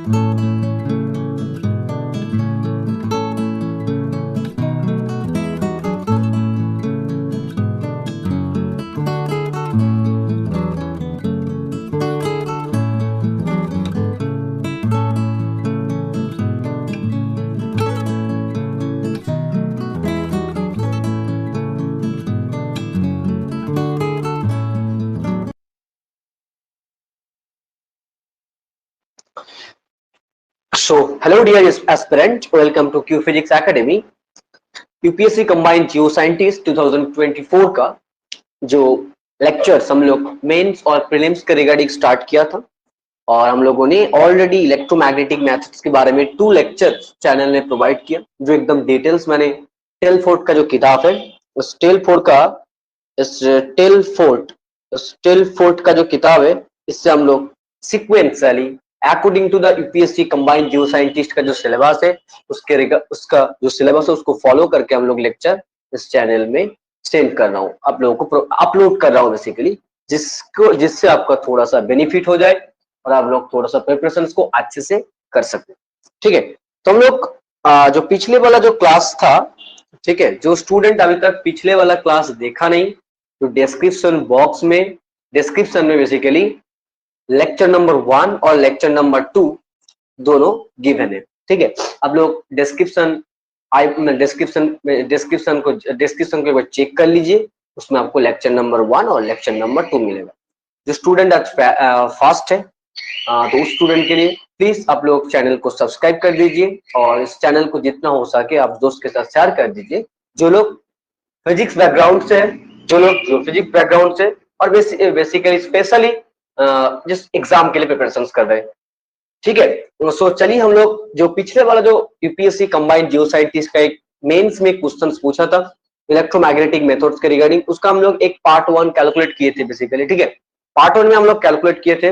So, hello dear aspirant, welcome to Q Physics Academy. UPSC combined geo scientist 2024 का जो lectures हम लोग mains और प्रीलिम्स के रिगार्डिंग स्टार्ट किया था, और हम लोगों ने ऑलरेडी इलेक्ट्रोमैग्नेटिक मैथड्स के बारे में 2 लेक्चर्स चैनल ने प्रोवाइड किया, जो एकदम डिटेल्स मैंने टेलफोर्ड का जो किताब है उस टेलफोर्ड का जो किताब है, इससे हम लोग sequentially according to the UPSC combined geo scientist का जो सिलेबस है उसका जो सिलेबस है उसको फॉलो करके हम लोग लेक्चर इस चैनल में सेंड कर रहा हूँ, आप लोगों को अपलोड कर रहा हूँ बेसिकली, जिससे आपका थोड़ा सा बेनिफिट हो जाए और आप लोग थोड़ा सा प्रिपरेशन को अच्छे से कर सकते। ठीक है, तो हम लोग जो पिछले वाला जो क्लास था, ठीक है, जो स्टूडेंट अभी तक पिछले वाला क्लास देखा नहीं, तो डिस्क्रिप्शन में बेसिकली लेक्चर नंबर 1 और लेक्चर नंबर 2 दोनों गिवन है। ठीक है, आप लोग डिस्क्रिप्शन को एक बार चेक कर लीजिए, उसमें आपको लेक्चर नंबर 1 और लेक्चर नंबर 2 मिलेगा। जो स्टूडेंट आज फास्ट है, तो उस स्टूडेंट के लिए प्लीज आप लोग चैनल को सब्सक्राइब कर दीजिए और इस चैनल को जितना हो सके आप दोस्त के साथ शेयर कर दीजिए, जो लोग फिजिक्स बैकग्राउंड से और बेसिकली स्पेशली जिस एग्जाम के लिए प्रिपरेशन कर रहे हैं। ठीक है, सो चलिए हम लोग जो पिछले वाला जो यूपीएससी कंबाइंड जियो साइंटिस्ट का एक मेंस में क्वेश्चन पूछा था इलेक्ट्रोमैग्नेटिक मेथड्स के रिगार्डिंग, उसका हम लोग एक पार्ट 1 कैलकुलेट किए थे बेसिकली। ठीक है, पार्ट 1 में हम लोग कैलकुलेट किए थे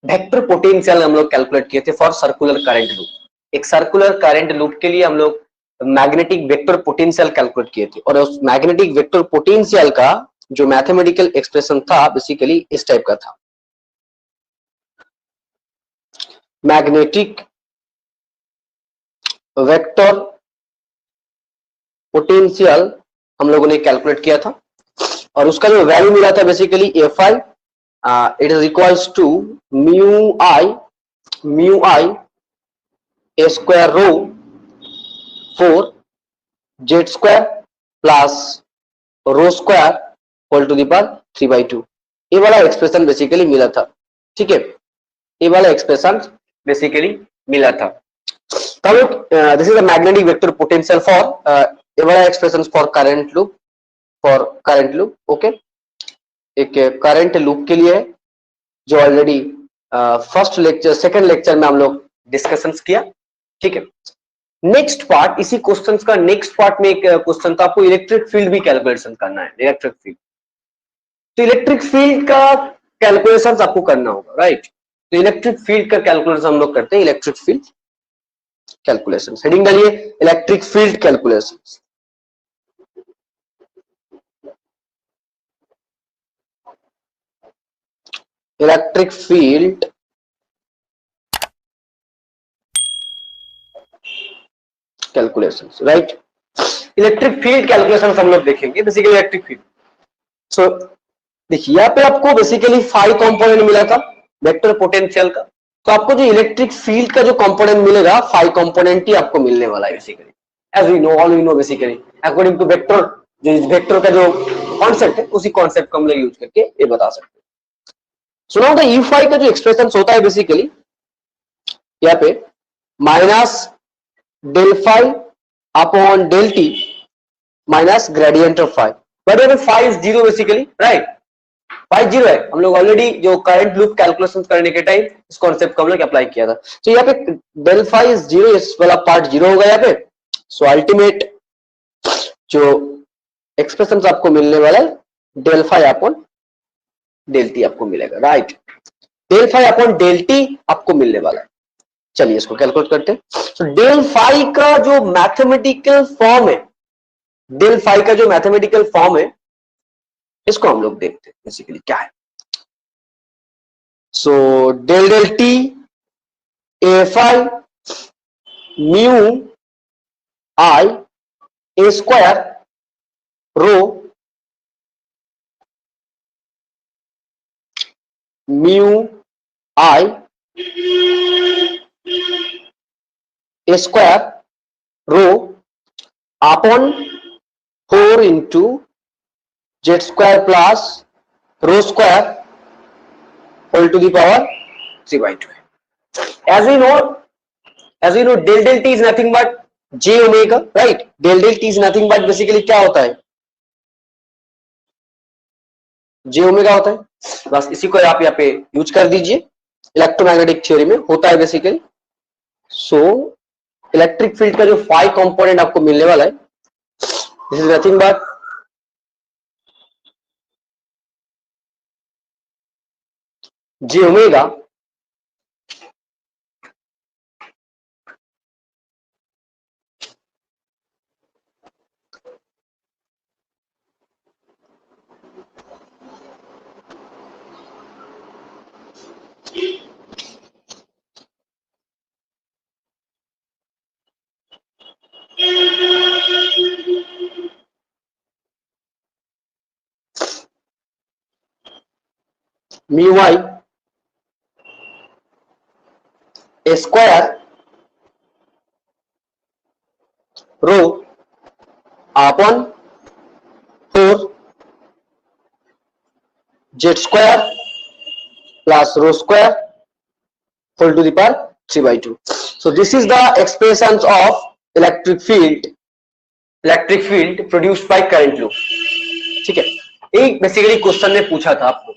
वेक्टर पोटेंशियल हम लोग कैलकुलेट किए थे फॉर सर्कुलर करंट लूप। एक सर्कुलर करंट लूप के लिए हम लोग मैग्नेटिक वेक्टर पोटेंशियल कैलकुलेट किए थे, और उस मैग्नेटिक वेक्टर पोटेंशियल का जो मैथमेटिकल एक्सप्रेशन था बेसिकली इस टाइप का था। मैग्नेटिक वेक्टर पोटेंशियल हम लोगों ने कैलकुलेट किया था, और उसका जो वैल्यू मिला था basically Fi it is equals to mu I a square rho 4 z square plus rho square whole to the power 3/2। ये वाला एक्सप्रेशन बेसिकली मिला था। ठीक है, ये वाला एक्सप्रेशन बेसिकली मिला था। This is the magnetic vector potential for ये वाला expression for current loop. Okay, एक करंट लूप के लिए जो ऑलरेडी सेकंड लेक्चर में हम लोग डिस्कशंस किया। ठीक है, नेक्स्ट पार्ट, इसी क्वेश्चन का नेक्स्ट पार्ट में एक क्वेश्चन था, आपको इलेक्ट्रिक फील्ड भी कैलकुलेशन करना है। इलेक्ट्रिक फील्ड, तो इलेक्ट्रिक फील्ड का कैलकुलेशन आपको करना होगा, राइट। तो इलेक्ट्रिक फील्ड का कैलकुलेशन हम लोग करते हैं, इलेक्ट्रिक फील्ड कैलकुलेशन। हेडिंग डालिए electric field calculation. Electric field calculation, right. Electric field calculation हम लोग देखेंगे बेसिकली इलेक्ट्रिक फील्ड। सो देखिए यहाँ पे आपको बेसिकली 5 कंपोनेंट मिला था वेक्टर पोटेंशियल का, तो आपको जो इलेक्ट्रिक फील्ड का जो कंपोनेंट मिलेगा 5 कंपोनेंट ही आपको मिलने वाला है basically, as we know, all we know basically according to vector, जो वेक्टर का जो कॉन्सेप्ट है उसी कॉन्सेप्ट को हम लोग यूज करके ये बता सकते हैं। सो नाउ द U5 का जो एक्सप्रेशन होता है बेसिकली यहाँ पे minus del phi upon del t minus gradient of phi, but यहाँ पे phi is zero basically, right. Phi zero है, हम लोग ऑलरेडी जो करंट लूप कैलकुलेशन करने के टाइम इस कॉन्सेप्ट को हम लोग अप्लाई किया था। तो यहाँ पे डेल फाइव इज जीरो, इस वाला पार्ट जीरो होगा यहाँ पे। सो अल्टीमेट जो एक्सप्रेशन आपको मिलने वाला है del phi upon del t आपको मिलेगा, right. Del phi upon del t आपको मिलने वाला है। चलिए इसको कैलकुलेट करते हैं। तो डेल फाइव का जो मैथमेटिकल फॉर्म है, डेल फाइव का जो मैथमेटिकल फॉर्म है, इसको हम लोग देखते हैं बेसिकली क्या है। So del del T AFI mu I A square rho mu I A square rho upon 4 into z square plus rho square whole to the power 3/2. As we know, del del t is nothing but j omega, right? Del del t is nothing but basically क्या होता है? j omega होता है. बस इसी को आप यहाँ पे यूज कर दीजिए. इलेक्ट्रोमैग्नेटिक थ्योरी में होता है बेसिकली. सो इलेक्ट्रिक फील्ड का जो फाई कंपोनेंट आपको मिलने वाला है, this is nothing but j omega mu I a square rho upon 4 z square plus rho square whole to the power 3/2. So this is the expressions of electric field produced by current loop. ठीक है. एक basically question ने पूछा था आपको,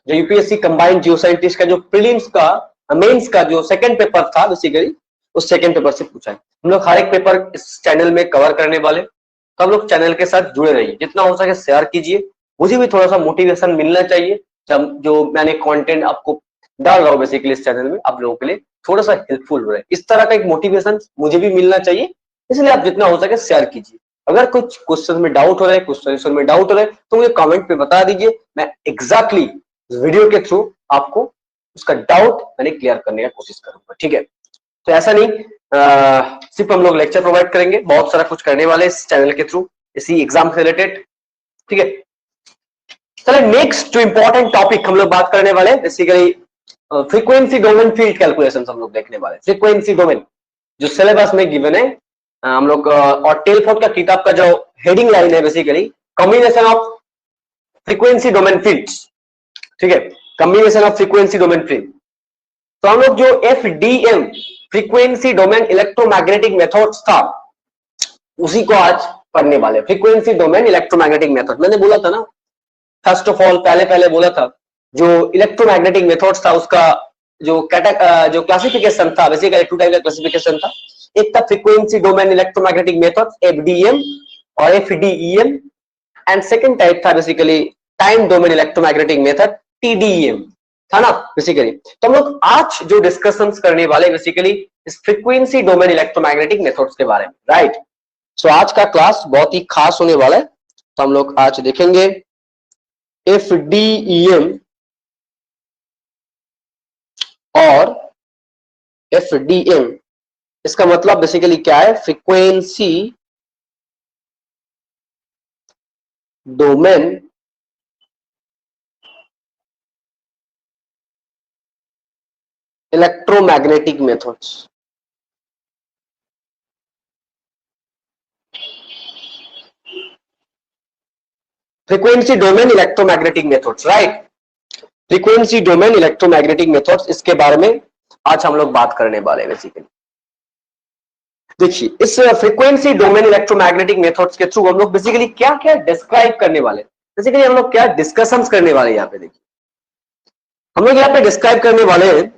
जो UPSC combined geo scientist का जो प्रीलिम्स का मेंस का जो सेकंड पेपर था, बेसिकली उस सेकंड पेपर से पूछा है. हम लोग हर एक पेपर इस चैनल में कवर करने वाले, तो हम लोग चैनल के साथ जुड़े रहिए, जितना हो सके शेयर कीजिए. मुझे भी थोड़ा सा मोटिवेशन मिलना चाहिए, जब जो मैंने कंटेंट आपको डाल रहा हूँ बेसिकली इस चैनल में, आप लोगों के लिए थोड़ा सा हेल्पफुल हो रहा है. इस तरह का एक मोटिवेशन मुझे भी मिलना चाहिए, इसलिए आप जितना हो सके शेयर कीजिए. अगर कुछ क्वेश्चन में डाउट हो रहा है, कुछ सॉल्यूशन में डाउट हो रहा है, तो मुझे कमेंट पे बता दीजिए. मैं एग्जैक्टली वीडियो के थ्रू आपको उसका डाउट मैंने क्लियर करने का कोशिश करूंगा. ठीक है. तो ऐसा नहीं सिर्फ हम लोग लेक्चर प्रोवाइड करेंगे, बहुत सारा कुछ करने वाले इस चैनल के थ्रू इसी एग्जाम से रिलेटेड. ठीक है. चलिए नेक्स्ट जो इंपॉर्टेंट टॉपिक हम लोग बात करने वाले हैं, basically frequency domain field calculation हम लोग देखने वाले. फ्रीक्वेंसी डोमेन जो सिलेबस में गिवन है हम लोग, और टेलफोर्ड का किताब का जो हेडिंग लाइन है basically combination of frequency domain fields. ठीक है. Combination of frequency domain field. तो हम लोग जो FDM frequency domain electromagnetic methods था, उसी को आज पढ़ने वाले. फ्रीक्वेंसी डोमेन इलेक्ट्रोमैग्नेटिक मेथड, मैंने बोला था ना, फर्स्ट ऑफ ऑल पहले बोला था, जो इलेक्ट्रोमैग्नेटिक मेथड्स था उसका जो क्लासिफिकेशन था, बेसिकली टू टाइप का क्लासिफिकेशन था. एक था frequency domain electromagnetic method FDM और FDEM, एंड सेकंड टाइप था basically time domain electromagnetic method TDEM था ना बेसिकली. तो हम लोग आज जो डिस्कशंस करने वाले बेसिकली इस फ्रीक्वेंसी डोमेन इलेक्ट्रोमैग्नेटिक मेथड्स के बारे में, राइट. सो आज का क्लास बहुत ही खास होने वाला है. तो हम लोग आज देखेंगे FDEM और FDM. इसका मतलब बेसिकली क्या है? Frequency domain electromagnetic methods. Frequency domain electromagnetic methods, right. Frequency domain electromagnetic methods, इसके बारे में आज हम लोग बात करने वाले हैं बेसिकली. देखिए इस फ्रीक्वेंसी डोमेन इलेक्ट्रोमैग्नेटिक मेथड्स के थ्रू हम लोग बेसिकली क्या क्या डिस्क्राइब करने वाले, बेसिकली हम लोग क्या डिस्कशंस करने वाले. यहाँ पे देखिए हम लोग यहाँ पे डिस्क्राइब करने वाले हैं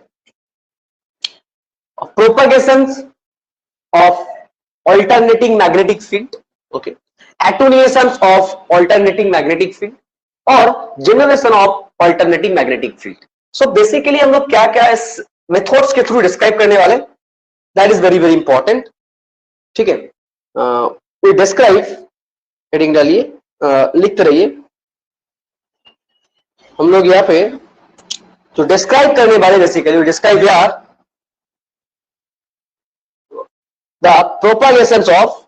propagations of alternating magnetic field, okay, attenuations of alternating magnetic field और generation of alternating magnetic field. So basically हम लोग क्या क्या इस मेथड्स के थ्रू डिस्क्राइब करने वाले, that is very very important. ठीक है. वी डिस्क्राइब, हेडिंग डालिए, लिखते रहिए. हम लोग यहाँ पे तो डिस्क्राइब करने वाले बेसिकली डिस्क्राइब यार the propagation of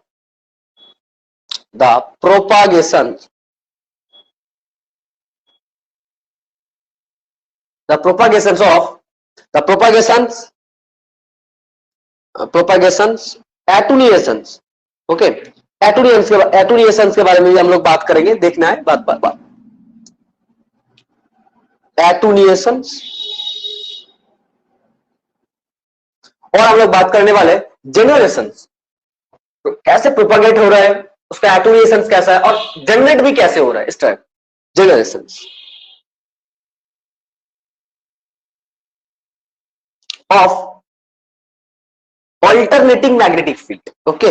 the propagation the propagations of the propagations attenuations okay attenuations के बारे में भी हम लोग बात करेंगे, देखना है बात एटुनिएशंस। और हम लोग बात करने वाले जनरेशंस, तो कैसे प्रोपागेट हो रहा है, उसका एटुनिएशंस कैसा है और जनरेट भी कैसे हो रहा है इस type generations of alternating magnetic field. Okay,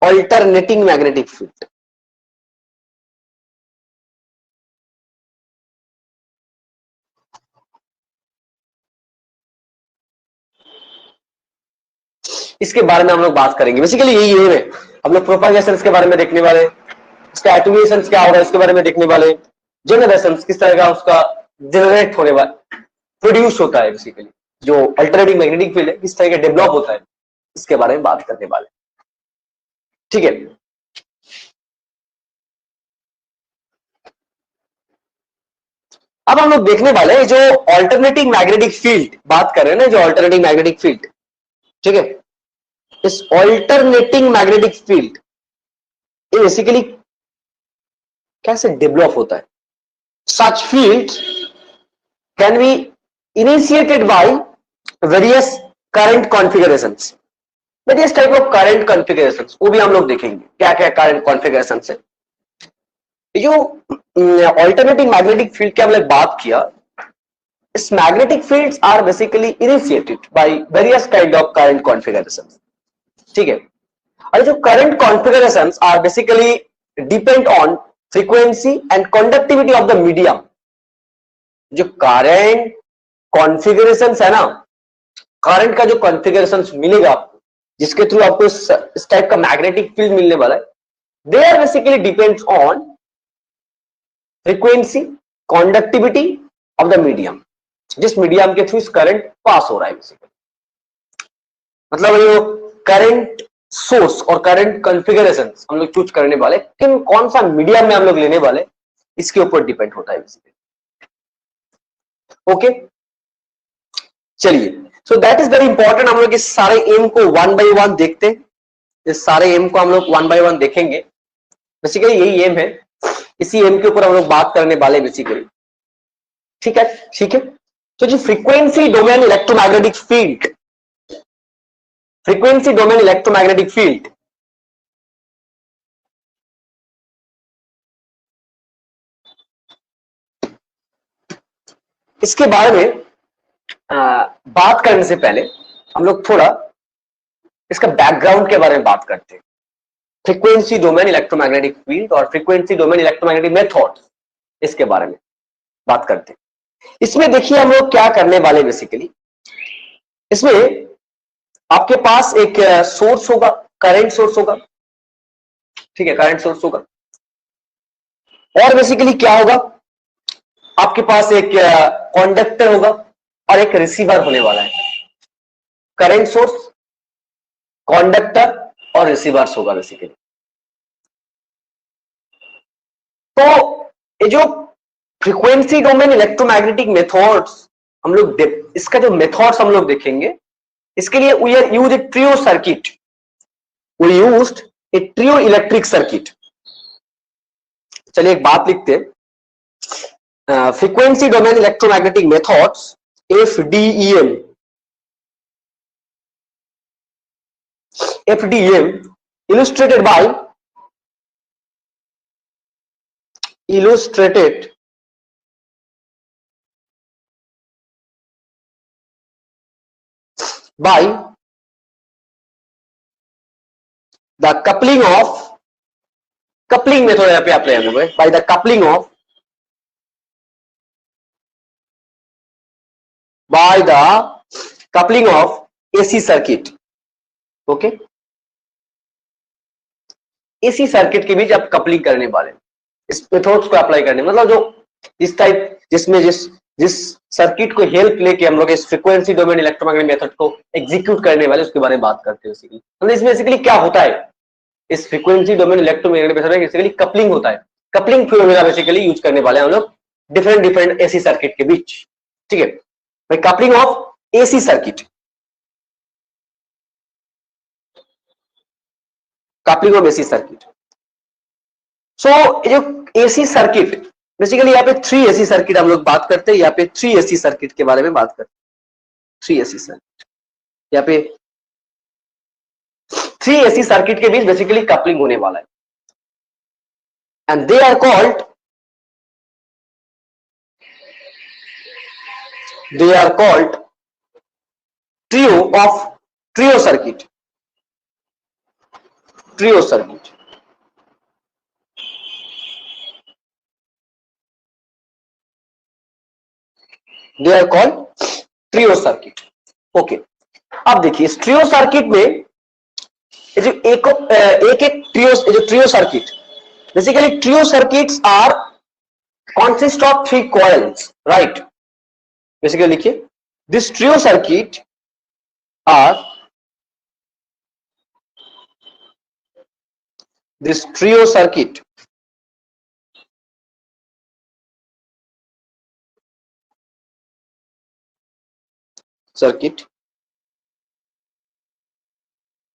alternating magnetic field. इसके बारे में हम लोग बात करेंगे, बेसिकली यही है। हम लोग प्रोपागेशन के बारे में देखने वाले, इसका एटुनिएशन क्या हो रहा है इसके बारे में देखने वाले, जनरेशन किस तरह का उसका जनरेट होने वाला प्रोड्यूस होता है, बेसिकली जो अल्टरनेटिंग मैग्नेटिक फील्ड है किस तरह का डेवलप होता है इसके बारे में बात करने वाले। ठीक है, अब हम लोग देखने वाले हैं जो अल्टरनेटिंग मैग्नेटिक फील्ड बात कर रहे हैं ना, जो अल्टरनेटिंग मैग्नेटिक फील्ड, ठीक है, इस अल्टरनेटिंग मैग्नेटिक फील्ड ये बेसिकली कैसे डेवलप होता है। Such fields can be initiated by various current configurations. Various type of current configurations वो भी हम लोग देखेंगे क्या क्या करंट कॉन्फ़िगरेशंस है। जो अल्टरनेटिंग मैग्नेटिक फील्ड की हमने बात किया, इस magnetic fields are basically initiated by various kind of current configurations. ठीक है, और जो current configurations are basically depend on frequency and conductivity of the medium. जो करंट कॉन्फ़िगरेशंस है ना, करंट का जो कॉन्फ़िगरेशंस मिलेगा आपको, जिसके थ्रू आपको इस टाइप का मैग्नेटिक फील्ड मिलने वाला है, they are basically depends on frequency conductivity of the medium, जिस मीडियम के थ्रू करंट पास हो रहा है बेसिकली। मतलब ये करंट सोर्स और करंट कॉन्फ़िगरेशन हम लोग चूज करने वाले, किन कौन सा मीडियम में हम लोग लेने वाले, इसके ऊपर डिपेंड होता है बेसिकली। ओके, चलिए, सो दैट इज वेरी इंपॉर्टेंट। हम लोग इस सारे एम को वन बाय वन देखते हैं, इस सारे एम को हम लोग वन बाय वन देखेंगे। बेसिकली यही एम है, इसी एम के ऊपर हम लोग बात करने वाले बेसिकली। ठीक है, ठीक है। तो जो frequency domain electromagnetic field, frequency domain electromagnetic field इसके बारे में बात करने से पहले हम लोग थोड़ा इसका बैकग्राउंड के बारे में बात करते हैं। फ्रीक्वेंसी डोमेन इलेक्ट्रोमैग्नेटिक फील्ड और फ्रीक्वेंसी डोमेन इलेक्ट्रोमैग्नेटिक मेथड, इसके बारे में बात करते हैं। इसमें देखिए हम लोग क्या करने वाले, बेसिकली इसमें आपके पास एक सोर्स होगा, करंट सोर्स होगा, ठीक है, करंट सोर्स होगा, और बेसिकली क्या होगा, आपके पास एक कंडक्टर होगा और एक रिसीवर होने वाला है। करंट सोर्स, कंडक्टर और रिसीवर्स होगा बेसिकली। तो ये जो फ्रीक्वेंसी डोमेन इलेक्ट्रोमैग्नेटिक मेथड्स हम लोग इसका जो मेथड्स हम लोग देखेंगे, इसके लिए we are use a trio circuit, we used a trio electric circuit. चलिए एक बात लिखते हैं, frequency domain electromagnetic methods FDEM, FDEM illustrated by the coupling of, coupling method यहाँ पे अप्लाई होगा, by the coupling of, by the coupling of AC circuit। Okay, AC circuit के बीच आप कपलिंग करने वाले, इस मेथड्स को अप्लाई करने, मतलब जो इस टाइप जिसमें जिस सर्किट को हेल्प लेके हम लोग इस फ्रीक्वेंसी डोमेन इलेक्ट्रोमैग्नेटिक मेथड को एग्जीक्यूट करने वाले उसके बारे में बात करते हैं बेसिकली। मतलब इसमें बेसिकली क्या होता है, इस फ्रीक्वेंसी डोमेन इलेक्ट्रोमैग्नेटिक मेथड में बेसिकली कपलिंग होता है। कपलिंग फिनोमेना बेसिकली यूज करने वाले हम लोग डिफरेंट एसी सर्किट के बीच। ठीक है भाई, coupling of AC circuit, coupling of AC circuit. So जो एसी सर्किट बेसिकली यहाँ पे 3 एसी सर्किट हम लोग बात करते हैं। यहाँ पे 3 एसी सर्किट के बारे में बात करते हैं। 3 एसी सर्किट, यहाँ पे 3 एसी सर्किट के बीच बेसिकली कपलिंग होने वाला है and they are called trio circuit, trio circuit। They are called trio circuit. Okay, अब देखिए इस ट्रियो सर्किट में जो एक trio circuit, basically trio circuits are consist of 3 coils, right? Basically लिखिए this trio circuit are this trio circuit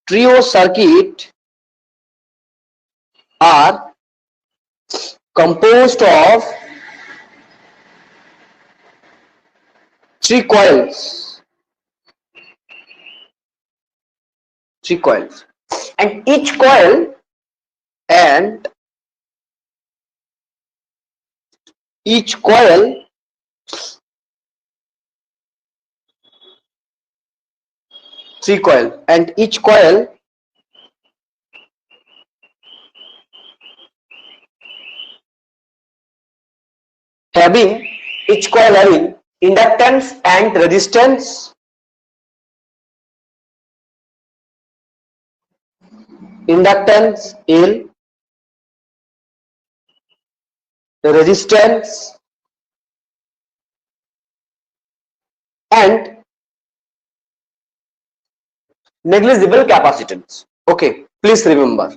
trio circuit are composed of 3 coils, and each coil three coil and each coil having inductance and resistance, L, resistance and negligible capacitance। okay, please remember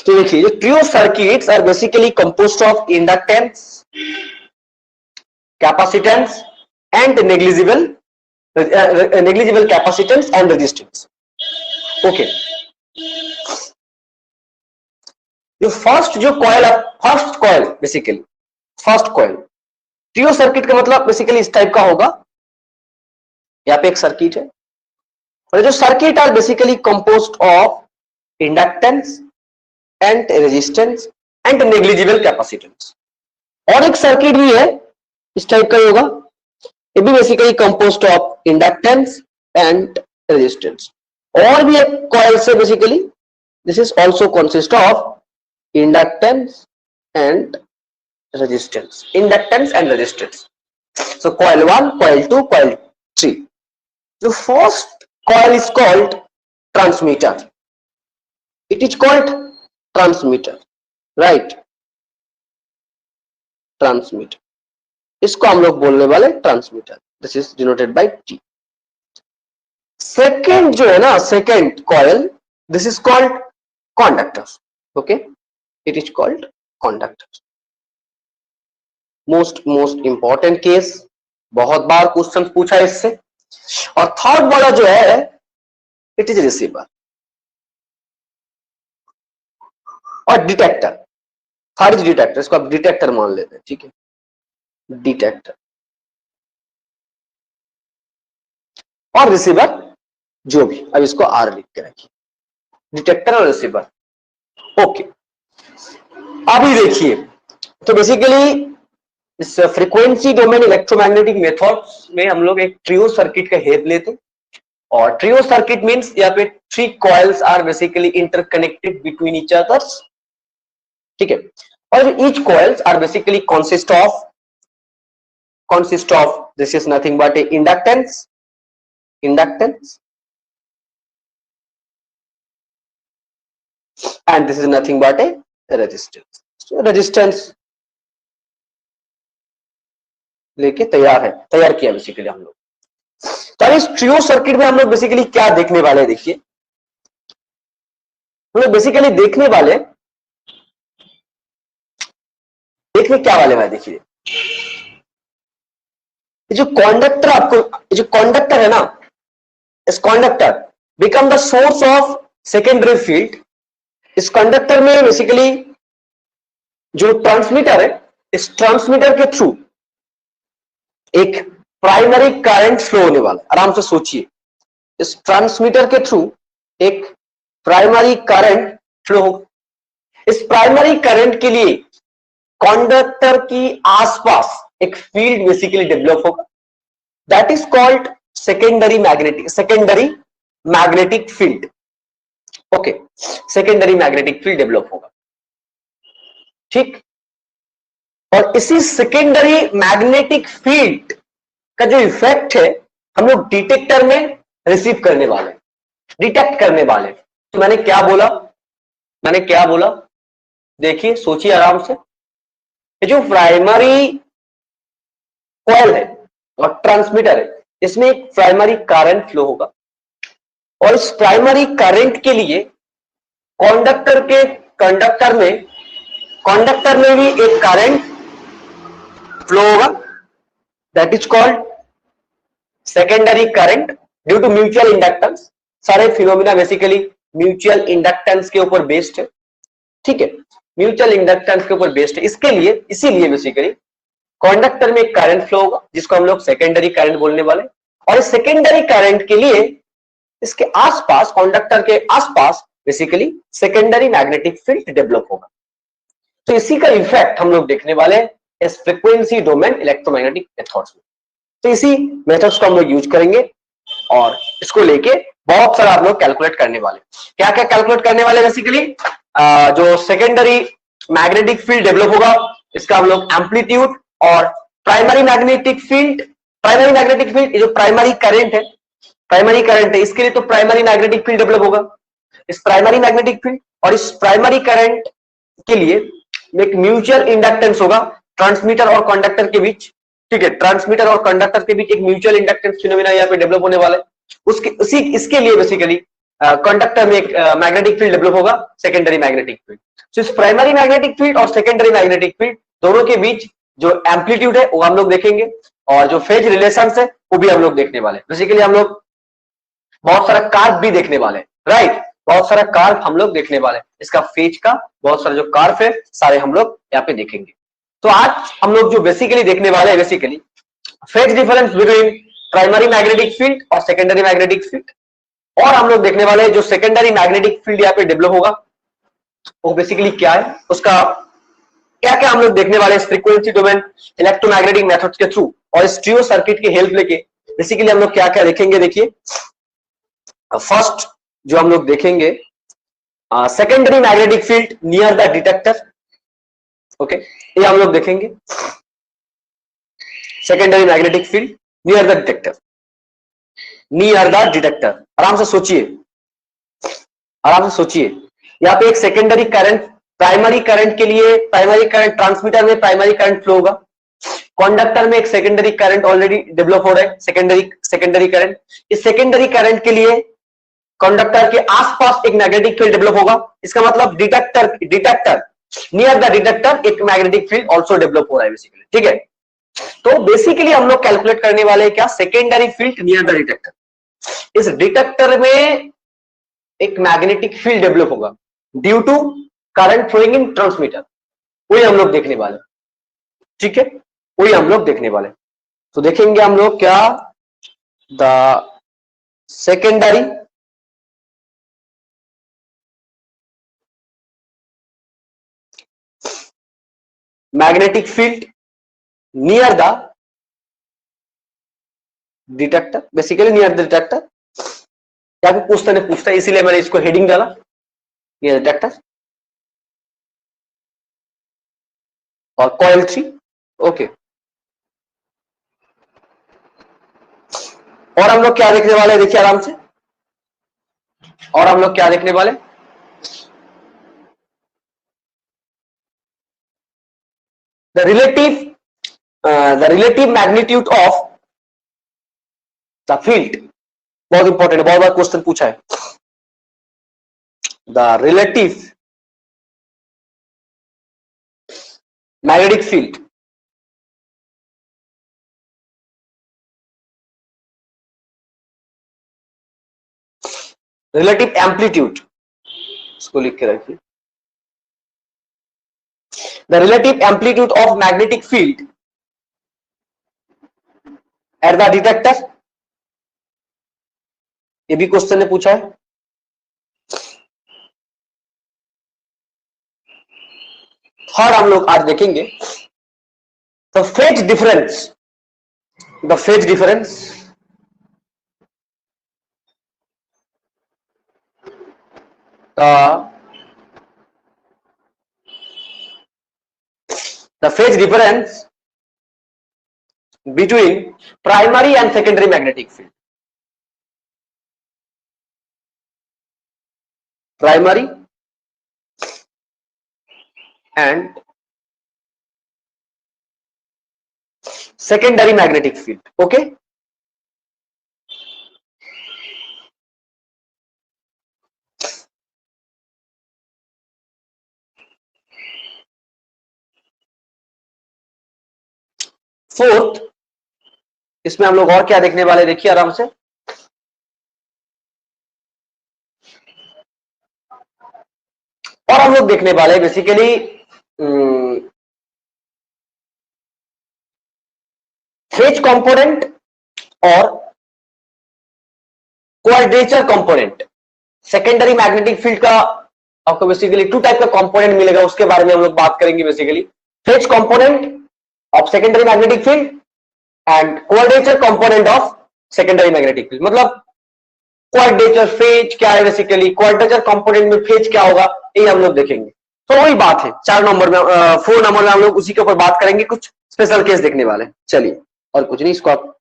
तो देखिए जो trio circuits are basically composed of inductance, capacitance and negligible capacitance and resistance. Okay, जो first coil basically first coil trio circuit का मतलब basically इस type का होगा। यहाँ पे एक सर्किट है और जो circuit are basically composed of inductance and resistance and negligible capacitance. और एक सर्किट भी है इस टाइप का होगा, ये भी basically composed of inductance and resistance. और भी एक कॉइल से basically this is also consist of inductance and resistance, so coil 1, coil 2, coil 3। the first coil is called transmitter, it is called transmitter, right? transmitter, इसको हम लोग बोलने वाले transmitter, this is denoted by T। Second जो है ना, second coil, this is called conductor. Okay, it is called conductor. Most important case, बहुत बार question पूछा है इससे। और थर्ड वाला जो है इट इज रिसीवर और डिटेक्टर। थर्ड इज डिटेक्टर, इसको आप डिटेक्टर मान लेते हैं, ठीक है, डिटेक्टर। और रिसीवर जो भी, अब इसको आर लिख के रखिए, डिटेक्टर और रिसीवर। ओके, अभी देखिए तो बेसिकली इस फ्रीक्वेंसी डोमेन इलेक्ट्रोमैग्नेटिक मेथड्स में हम लोग एक ट्रियो सर्किट का हेल्प लेते हैं। और ट्रियो सर्किट मींस यहाँ पे 3 coils are basically interconnected between each others, ठीक है। और each coils are basically consist of this is nothing but a inductance and this is nothing but a resistance. Resistance लेके तैयार किया बेसिकली हम लोग। तो इस ट्रियो सर्किट में हम लोग बेसिकली क्या देखने वाले हैं, देखिए हम लोग बेसिकली देखने क्या वाले हैं, देखिए ये जो कंडक्टर आपको, ये जो कंडक्टर है ना, इस conductor become the source of secondary field. इस कंडक्टर में बेसिकली जो ट्रांसमीटर है, इस ट्रांसमीटर के थ्रू एक प्राइमरी करंट फ्लो होने वाला है। आराम से सोचिए, इस ट्रांसमीटर के थ्रू एक प्राइमरी करंट फ्लो होगा। इस प्राइमरी करंट के लिए कंडक्टर की आसपास एक फील्ड बेसिकली डेवलप होगा, that is called secondary magnetic field. Okay, secondary magnetic field develop होगा, ठीक। और इसी सेकेंडरी मैग्नेटिक फील्ड का जो इफेक्ट है हम लोग डिटेक्टर में रिसीव करने वाले, डिटेक्ट करने वाले। तो मैंने क्या बोला, देखिए सोचिए आराम से। ये जो प्राइमरी कॉइल है और ट्रांसमीटर है, इसमें एक प्राइमरी करंट फ्लो होगा, और इस प्राइमरी करंट के लिए कंडक्टर में भी एक करंट फ्लो होगा, that is called secondary current due to mutual inductance. सारे फिनोमिना बेसिकली म्यूचुअल इंडक्टेंस के ऊपर बेस्ड है, ठीक है, म्यूचुअल इंडक्टेंस के ऊपर बेस्ड है। इसीलिए बेसिकली कंडक्टर में एक करंट फ्लो होगा जिसको हम लोग सेकेंडरी करंट बोलने वाले। और इस सेकेंडरी करंट के लिए इसके आसपास, कंडक्टर के आसपास basically secondary magnetic field develop होगा। तो इसी का इफेक्ट हम लोग देखने वाले हैं इस फ्रीक्वेंसी डोमेन इलेक्ट्रोमैग्नेटिक मेथड्स में। तो इसी मेथड्स को हम लोग यूज करेंगे और इसको लेके बहुत सारा आप लोग कैलकुलेट करने वाले। क्या क्या कैलकुलेट करने वाले बेसिकली, जो सेकेंडरी मैग्नेटिक फील्ड डेवलप होगा इसका हम लोग एम्पलीट्यूड, और प्राइमरी मैग्नेटिक फील्ड ये जो प्राइमरी करंट है इसके लिए तो प्राइमरी मैग्नेटिक फील्ड डेवलप होगा, इस प्राइमरी मैग्नेटिक फील्ड। और इस प्राइमरी करंट के लिए एक म्यूचुअल इंडक्टेंस होगा ट्रांसमीटर और कंडक्टर के बीच, ठीक है, ट्रांसमीटर और कंडक्टर के बीच एक म्यूचुअल इंडक्टेंस फिनोमेना यहाँ पे डेवलप होने वाला है। इसके लिए बेसिकली कंडक्टर में एक मैग्नेटिक फील्ड डेवलप होगा, सेकेंडरी मैग्नेटिक फील्ड। तो इस प्राइमरी मैग्नेटिक फील्ड और सेकेंडरी मैग्नेटिक फील्ड दोनों के बीच जो एम्पलीट्यूड है वो हम लोग देखेंगे, और जो फेज रिलेशंस है वो भी हम लोग देखने वाले। बेसिकली हम लोग बहुत सारा कार्व भी देखने वाले, राइट, बहुत सारा कार्व हम लोग देखने वाले, इसका फेज का बहुत सारा जो कार्व है सारे हम लोग यहाँ पे देखेंगे। तो आज हम लोग जो बेसिकली देखने वाले हैं, basically phase difference between primary magnetic field और सेकेंडरी मैग्नेटिक फील्ड। और हम लोग देखने वाले हैं जो सेकेंडरी मैग्नेटिक फील्ड यहाँ पे डेवलप होगा वो बेसिकली क्या है, उसका क्या क्या हम लोग देखने वाले हैं फ्रीक्वेंसी डोमेन इलेक्ट्रोमैग्नेटिक मेथड्स के थ्रू। और इस ट्रियो सर्किट की हेल्प लेके बेसिकली हम लोग क्या क्या देखेंगे, देखिए फर्स्ट जो हम लोग देखेंगे secondary magnetic field near the detector. Okay, ये हम लोग देखेंगे secondary magnetic field near the detector, आराम से सोचिए, यहाँ पे एक सेकेंडरी करंट, प्राइमरी करंट के लिए प्राइमरी करंट ट्रांसमीटर में प्राइमरी करंट फ्लो होगा, कंडक्टर में एक सेकेंडरी करंट ऑलरेडी डेवलप हो रहा है, सेकेंडरी करंट। इस सेकेंडरी करंट के लिए कंडक्टर के आसपास एक मैग्नेटिक फील्ड डेवलप होगा, इसका मतलब डिटेक्टर नियर द डिटेक्टर एक मैग्नेटिक फील्ड ऑल्सो डेवलप हो रहा है बेसिकली, ठीक है। तो बेसिकली हम लोग कैलकुलेट करने वाले हैं क्या, secondary field near the detector. इस डिटेक्टर में एक मैग्नेटिक फील्ड डेवलप होगा due to current flowing in transmitter, वही हम लोग देखने वाले, ठीक है, वही हम लोग देखने वाले। तो देखेंगे हम लोग क्या, the secondary magnetic field near the detector, basically near the detector. क्या पूछता है इसीलिए मैंने इसको हेडिंग डाला, नियर डिटेक्टर और कॉइल 3। ओके, और हम लोग क्या देखने वाले हैं, देखिए आराम से, और हम लोग क्या देखने वाले, the relative magnitude of the field, बहुत इंपॉर्टेंट है, बहुत बार क्वेश्चन पूछा है। the relative magnetic field relative amplitude, इसको लिख के रखिए, the relative amplitude of magnetic field at the detector, ये भी क्वेश्चन ने पूछा है। थर्ड हम लोग आज देखेंगे the phase difference, the phase difference the phase difference between primary and secondary magnetic field, primary and secondary magnetic field, okay। Fourth, इसमें हम लोग और क्या देखने वाले, देखिए आराम से, और हम लोग देखने वाले बेसिकली फेज कंपोनेंट और quadrature component. Secondary magnetic field का आपको बेसिकली टू टाइप का कंपोनेंट मिलेगा, उसके बारे में हम लोग बात करेंगे। Basically phase component of secondary magnetic field and quadrature component of secondary magnetic field. मतलब क्वाड्रेचर फेज क्या है, बेसिकली क्वाड्रेचर कंपोनेंट में फेज क्या होगा, ये हम लोग देखेंगे। तो वही बात है, 4 नंबर में 4 नंबर में हम लोग उसी के ऊपर बात करेंगे, कुछ स्पेशल केस देखने वाले। चलिए, और कुछ नहीं, इसको आप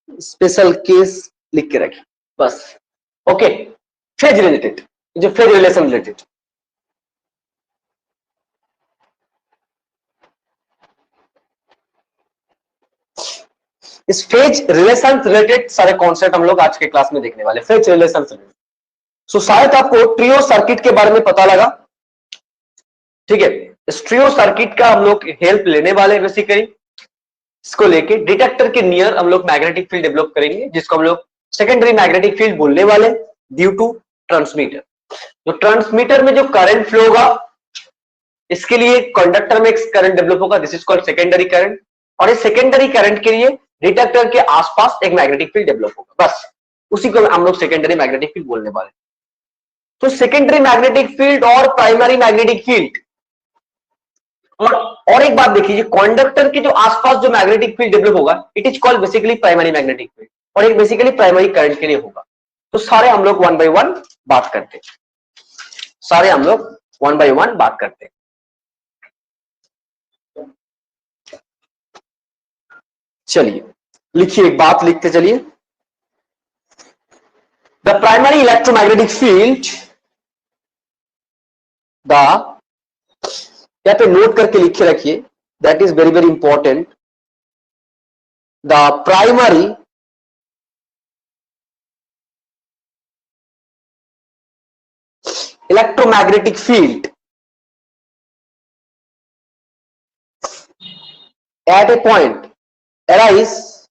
स्पेशल केस लिख के रखिए बस, ओके। फेज रिलेटेड, जो फेज रिलेशन रिलेटेड, इस फेज रिलेशन रिलेटेड सारे कॉन्सेप्ट हम लोग आज के क्लास में देखने वाले। फेज रिलेशन रिलेटेड, सो शायद आपको ट्रियो सर्किट के बारे में पता लगा, ठीक है। इस ट्रियो सर्किट का हम लोग हेल्प लेने वाले हैं बेसिकली। इसको लेके डिटेक्टर के नियर हम लोग मैग्नेटिक फील्ड डेवलप करेंगे, जिसको हम लोग सेकेंडरी मैग्नेटिक फील्ड बोलने वाले, ड्यू टू ट्रांसमीटर। तो ट्रांसमीटर में जो करंट फ्लो होगा, इसके लिए कंडक्टर में एक करंट डेवलप होगा, this is called secondary current. और इस सेकेंडरी करंट के लिए डिटेक्टर के आसपास एक मैग्नेटिक फील्ड डेवलप होगा, बस उसी को हम लोग सेकेंडरी मैग्नेटिक फील्ड बोलने वाले। तो सेकेंडरी मैग्नेटिक फील्ड और प्राइमरी मैग्नेटिक फील्ड, और एक बात देखिए, कंडक्टर के जो आसपास जो मैग्नेटिक फील्ड डेवलप होगा, it is called basically primary magnetic field, और एक बेसिकली प्राइमरी करंट के लिए होगा। तो सारे हम लोग 1 बाय 1 बात करते हैं, सारे हम लोग 1 बाय 1 बात करते हैं। चलिए लिखिए, एक बात लिखते चलिए, the primary electromagnetic field, the, यहाँ पे नोट करके लिखे रखिए, that is very very important, the primary electromagnetic field at a point arise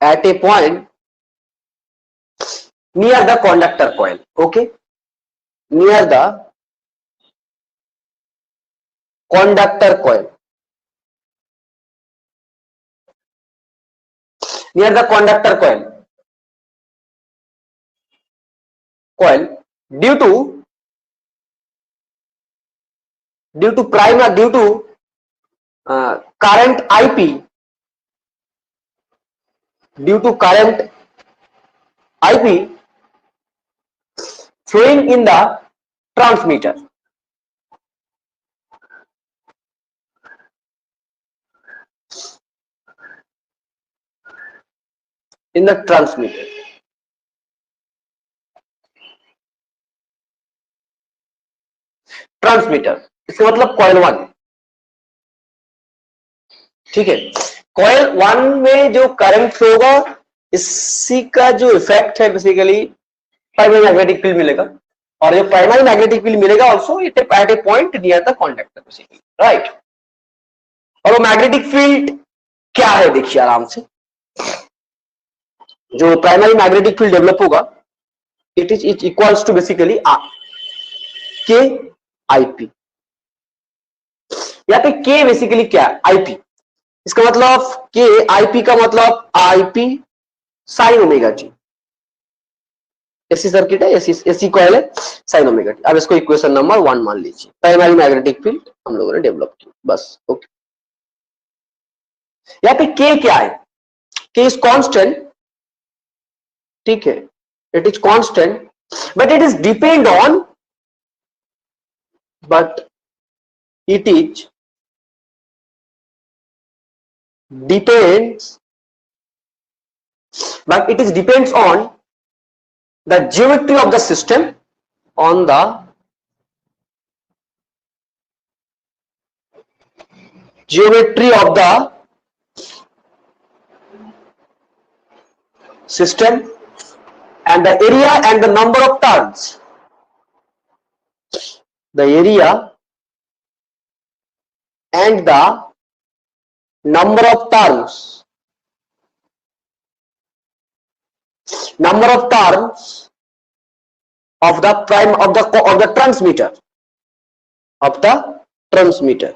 at a point near the conductor coil, okay, near the conductor coil, near the conductor coil due to current IP, due to current IP flowing in the transmitter, in the transmitter, transmitter, इसका मतलब coil 1, ठीक है। Coil 1 में जो current flow होगा, इसी का जो इफेक्ट है बेसिकली प्राइमरी मैग्नेटिक फील्ड मिलेगा, और जो प्राइमरी मैग्नेटिक फील्ड मिलेगा also it at A point near the conductor basically, right. और वो मैग्नेटिक फील्ड क्या है देखिए आराम से, जो प्राइमरी मैग्नेटिक फील्ड डेवलप होगा it is equals to basically K IP. यहाँ पे के बेसिकली क्या है, आईपी, इसका मतलब के आईपी का मतलब IP sine omega T, AC circuit है, एसी कॉइल है, साइन ओमेगा टी। अब इसको इक्वेशन नंबर 1 मान लीजिए, प्राइमरी मैग्नेटिक फील्ड हम लोगों ने डेवलप की, बस ओके। यहाँ पे के क्या है, के इज कांस्टेंट, ठीक है, it is constant but it is depend on, but it is depends, but it is depends on the geometry of the system, on the geometry of the system and the area and the number of turns, the area and the number of turns, number of turns of the prime of the transmitter, of the transmitter,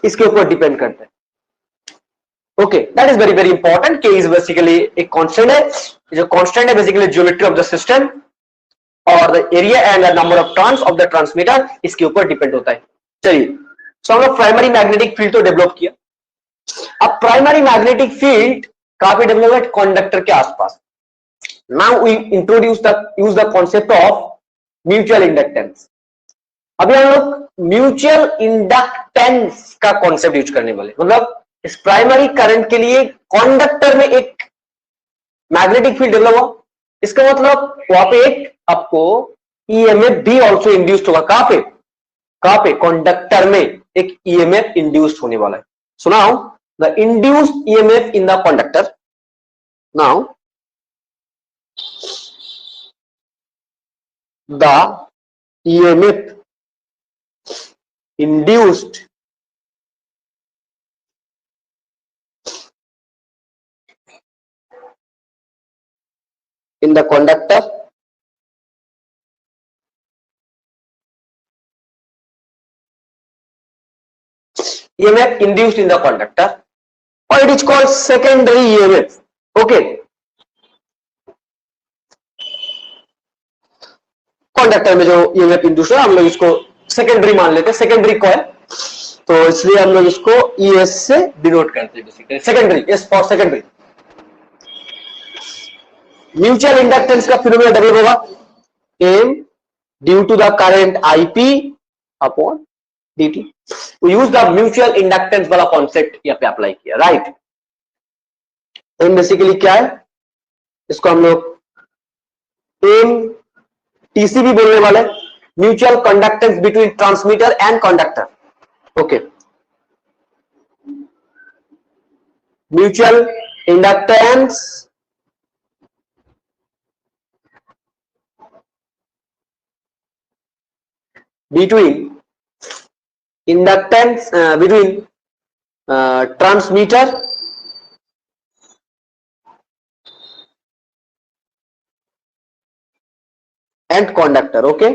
इसके ऊपर depend करता है, okay. That is very very important. K is basically एक constant है, जो constant है basically geometry of the system और the area and the number of turns of the transmitter, इसके ऊपर डिपेंड होता है। चलिए, सो हम लोग प्राइमरी मैग्नेटिक फील्ड तो डेवलप किया। अब प्राइमरी मैग्नेटिक फील्ड कहां पे डेवलप है, कंडक्टर के आसपास। Now we introduce the use the concept of mutual inductance. अभी हम लोग म्यूचुअल इंडक्टेंस का कॉन्सेप्ट यूज करने वाले, मतलब इस प्राइमरी करंट के लिए कंडक्टर में एक मैग्नेटिक फील्ड डेवलप हुआ, इसका मतलब वहां पे एक आपको ईएमएफ भी ऑल्सो इंड्यूस्ड होगा। कहां पे कंडक्टर में एक ईएमएफ इंड्यूस्ड होने वाला है। सो now the induced EMF in the conductor, now the EMF induced in the conductor EMF induced in the conductor, or it is called secondary EMF, okay। Conductor में जो EMF इंड्यूस है हम लोग इसको secondary मान लेते हैं, सेकेंडरी कॉइल, तो इसलिए हम लोग इसको ES से डिनोट करते हैं basically, secondary, S for secondary. Mutual inductance का फिनोमेना डेवलप होगा M due to the current IP upon dt। तो यूज द म्यूचुअल इंडक्टेंस वाला कॉन्सेप्ट यहाँ पे अप्लाई किया, राइट। M बेसिकली क्या है, इसको हम लोग MTC भी बोलने वाले, mutual conductance between transmitter and conductor, okay. Mutual inductance between transmitter and conductor, okay।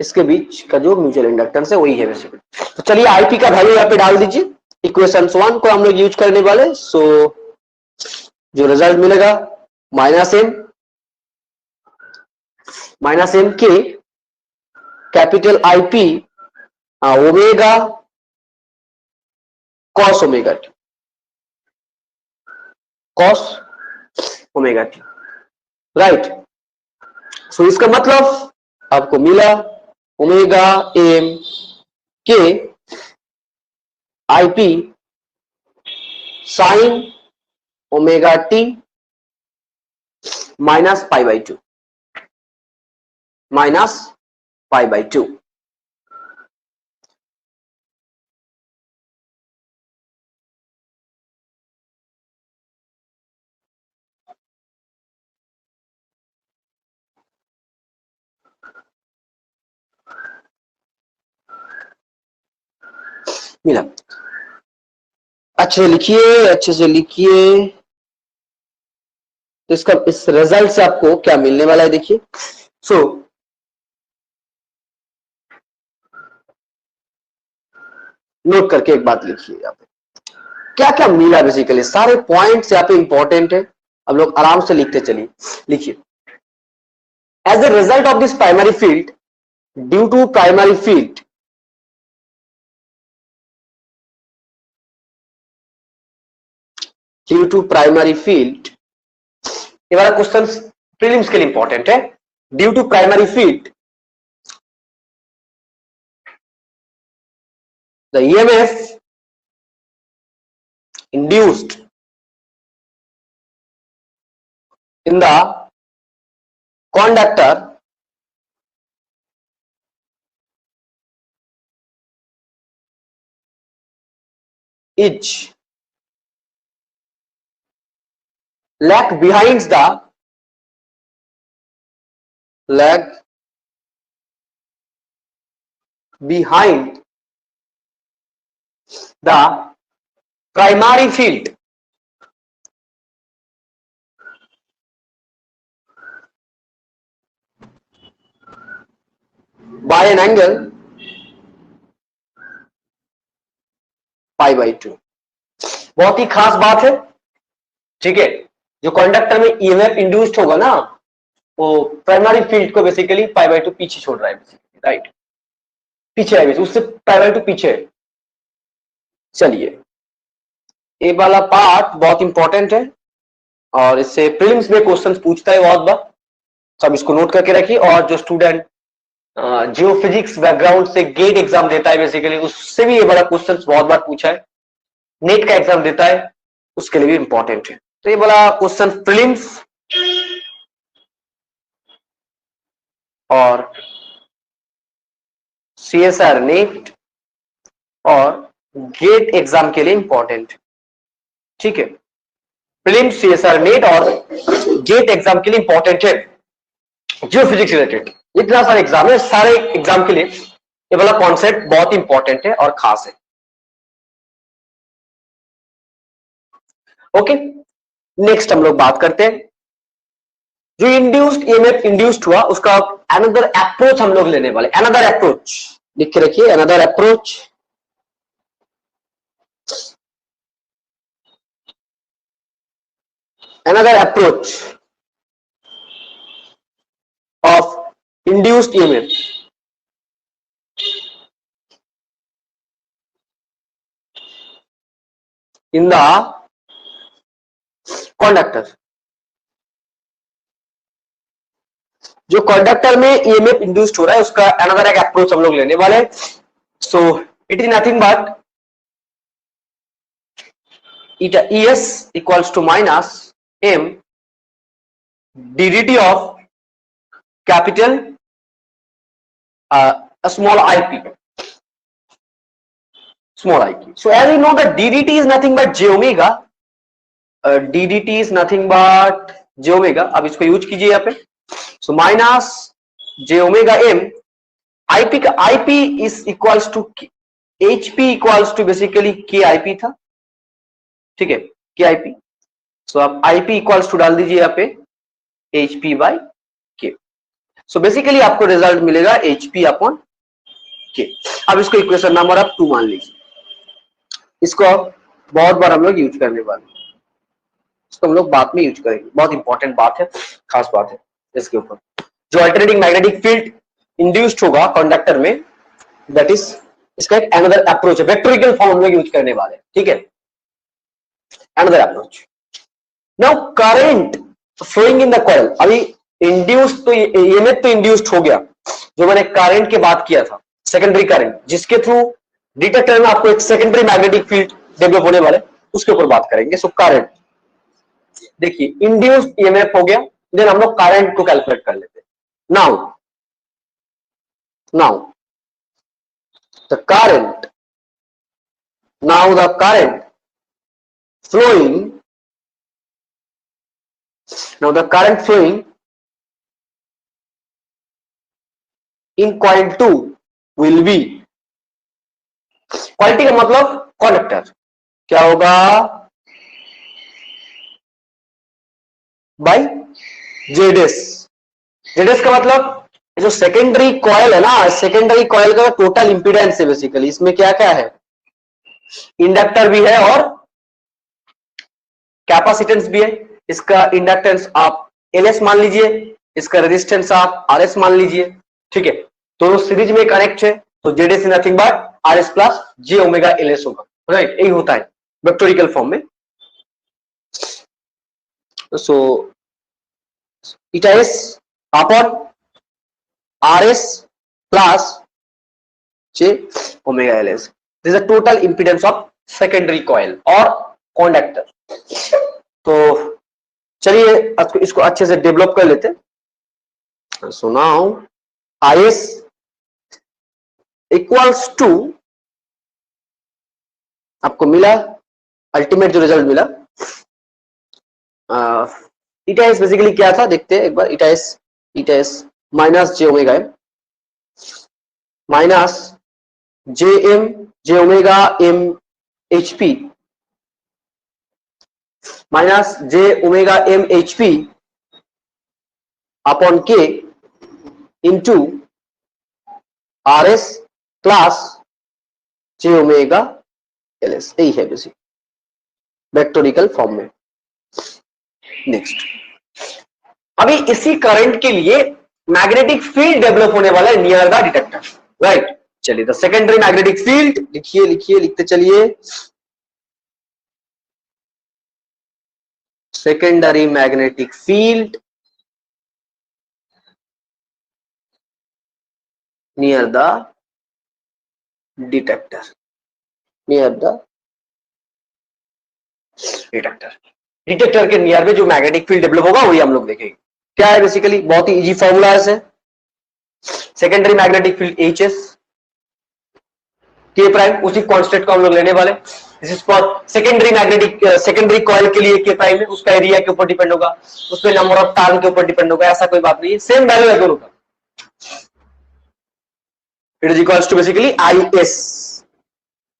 इसके बीच का जो म्यूचुअल इंडक्टेंस है वही है बेसिकली। तो चलिए आईपी का वैल्यू यहाँ पे डाल दीजिए, इक्वेशन 1 को हम लोग यूज करने वाले। सो जो रिजल्ट मिलेगा minus M K capital IP omega cos omega T, cos omega T, right. So इसका मतलब आपको मिला omega M K IP sine omega T minus pi by two, minus pi by two. मिला? अच्छे से लिखिए, अच्छे से लिखिए। तो इसका इस रिजल्ट से आपको क्या मिलने वाला है देखिए। सो नोट करके एक बात लिखिए यहाँ पे क्या क्या मिला। बेसिकली सारे पॉइंट्स यहाँ पे इंपॉर्टेंट है, अब लोग आराम से लिखते चलिए। लिखिए, as a result of this primary field, due to primary field, due to primary field, ये वाला क्वेश्चन प्रीलिम्स के लिए इंपॉर्टेंट है। Due to primary field, the EMF induced in the conductor is lag behind the primary field by an angle pi by to. बहुत ही खास बात है, ठीक है। जो कंडक्टर में ईएमएफ इंड्यूस्ड होगा ना, वो प्राइमरी फील्ड को बेसिकली पाई बाई टू पीछे छोड़ रहा है, राइट, पीछे है, उससे पाई बाई टू पीछे है। चलिए, ये वाला पार्ट बहुत इंपॉर्टेंट है और इससे प्रीलिम्स में क्वेश्चंस पूछता है बहुत बार, सब इसको नोट करके रखिए। और जो स्टूडेंट जियोफिजिक्स बैकग्राउंड से गेट एग्जाम देता है बेसिकली, उससे भी ये बड़ा क्वेश्चन बहुत बार पूछा है। नेट का एग्जाम देता है, उसके लिए भी इंपॉर्टेंट है। तो ये बड़ा क्वेश्चन प्रीलिम्स और सीएसआर नेट और गेट एग्जाम के लिए इंपॉर्टेंट, ठीक है। प्रीलिम्स, सीएसआर नेट और गेट एग्जाम के लिए इंपॉर्टेंट है। जियोफिजिक्स रिलेटेड इतना सारे एग्जाम है, सारे एग्जाम के लिए ये वाला कॉन्सेप्ट बहुत इंपॉर्टेंट है और खास है। ओके, नेक्स्ट हम लोग बात करते हैं जो इंड्यूस्ड ईएमएफ इंड्यूस्ड हुआ, उसका अनदर अप्रोच हम लोग लेने वाले। अनदर अप्रोच लिख के रखिए, another approach, another approach of induced EMF in the conductor। जो कंडक्टर में ईएमएफ इंड्यूस्ड हो रहा है, उसका अनदर एक अप्रोच हम लोग लेने वाले। So it is nothing but eta ES equals to minus M ddt of capital small ip, small ip. So as we know that ddt is nothing but j omega, ddt is nothing but j omega। अब इसको use कीजिए यहाँ पे। So minus j omega m, ip का ip is equals to hp equals to basically k ip था, ठीक है, k ip। So आप ip equals to डाल दीजिए यहाँ पे hp by k। So basically आपको रिजल्ट मिलेगा hp अपॉन k। अब इसको इक्वेशन नंबर आप 2 मान लीजिए। इसको बहुत बार हम लोग यूज करने वाले, इसको हम लोग बाद में यूज करेंगे, बहुत इंपॉर्टेंट बात है, खास बात है इसके ऊपर। जो अल्टरनेटिंग मैग्नेटिक फील्ड इंड्यूस्ड होगा कंडक्टर में, दैट इज इसका एक अनदर अप्रोच है, वेक्टोरिकल फॉर्म हम लोग यूज करने वाले, ठीक है, another approach. Now current flowing in the coil, अभी इंड्यूस्ड तो ईएमएफ तो इंड्यूस्ड हो गया, जो मैंने करंट की बात किया था, सेकेंडरी करंट, जिसके थ्रू डिटेक्टर में आपको एक सेकेंडरी मैग्नेटिक फील्ड डेवलप होने वाले, उसके ऊपर बात करेंगे। सो करंट देखिए, इंड्यूस्ड ईएमएफ हो गया, देन हम लोग करंट को कैलकुलेट कर लेते हैं। Now the current, now the current flowing, now the current flowing in coil 2 will be, quality का मतलब कंडक्टर क्या होगा, बाई जेडेस। जेडेस का मतलब जो सेकेंडरी कॉयल है ना, सेकेंडरी कॉयल का टोटल इंपीडेंस है बेसिकली। इसमें क्या क्या है, इंडक्टर भी है और कैपेसिटेंस भी है। इसका इंडक्टेंस आप एलएस मान लीजिए, इसका रेजिस्टेंस आप आरएस मान लीजिए, ठीक है। दोनों सीरीज में कनेक्ट है, तो जेडेस is nothing but RS plus J omega LS होगा, राइट। यही होता है वेक्टोरिकल फॉर्म में। So eta S upon RS plus J omega LS, this is the total impedance of secondary coil और कंडक्टर। तो चलिए इसको अच्छे से डेवलप कर लेते हैं। So now IS equals to, आपको मिला अल्टीमेट जो रिजल्ट मिला, इटा एस बेसिकली क्या था देखते हैं एक बार। Eta S minus J omega M minus J omega M H P minus J omega M H P upon K into R S plus J omega L S. यही है बेसिक वेक्टोरिकल फॉर्म में। Next, अभी इसी current के लिए magnetic field develop होने वाला है नियर द डिटेक्टर, राइट। चलिए द सेकेंडरी मैग्नेटिक फील्ड लिखते चलिए। Secondary magnetic field near the detector, detector के नियर में जो मैग्नेटिक फील्ड डेवलप होगा वही हम लोग देखेंगे। क्या है बेसिकली, बहुत ही इजी फॉर्मूला है। Secondary magnetic field H S के प्राइम, उसी कांस्टेंट को हम लोग लेने वाले। This is for secondary coil के लिए के प्राइम है, उसका एरिया के ऊपर डिपेंड होगा, उसमें नंबर ऑफ टर्न के ऊपर डिपेंड होगा, ऐसा कोई बात नहीं है, सेम वैल्यू है दोनों का। It is equals to basically I S.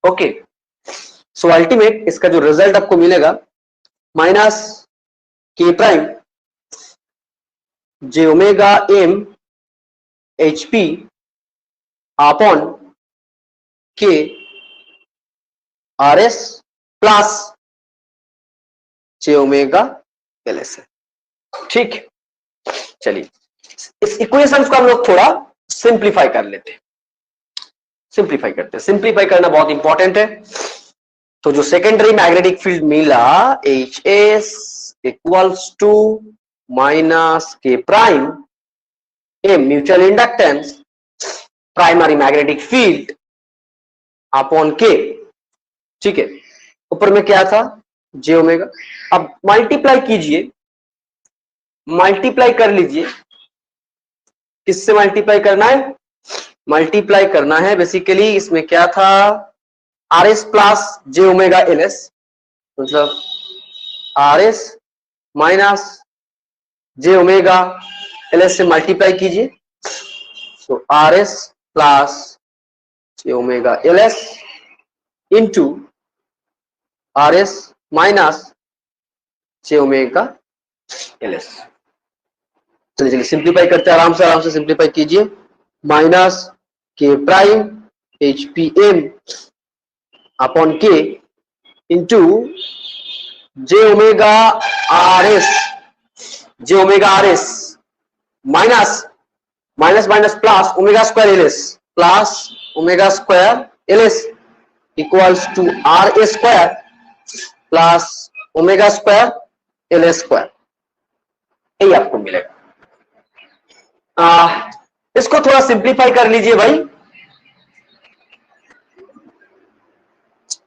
Okay, so ultimate इसका जो रिजल्ट आपको मिलेगा माइनस के prime J omega M H P upon K R S plus J omega L S है, ठीक। चलिए इस इक्वेशंस को हम लोग थोड़ा सिंप्लीफाई कर लेते हैं, सिंप्लीफाई करना बहुत इंपॉर्टेंट है। तो जो सेकेंडरी मैग्नेटिक फील्ड मिला H S equals to minus के prime M mutual inductance primary magnetic field upon K, ठीक है। ऊपर में क्या था जे ओमेगा। अब मल्टीप्लाई कीजिए, मल्टीप्लाई कर लीजिए। किससे मल्टीप्लाई करना है, मल्टीप्लाई करना है बेसिकली, इसमें क्या था R S plus J omega L S, मतलब R S minus J omega L S से मल्टीप्लाई कीजिए। So R S plus J omega L S into R S minus J omega L S. चलिए simplify करते हैं, आराम से simplify कीजिए। Minus के prime H P M upon K into J omega R S, minus minus plus omega square L S, plus omega square L S equals to R a square plus omega square L S square, यही आपको मिलेगा। इसको थोड़ा simplify कर लीजिए भाई,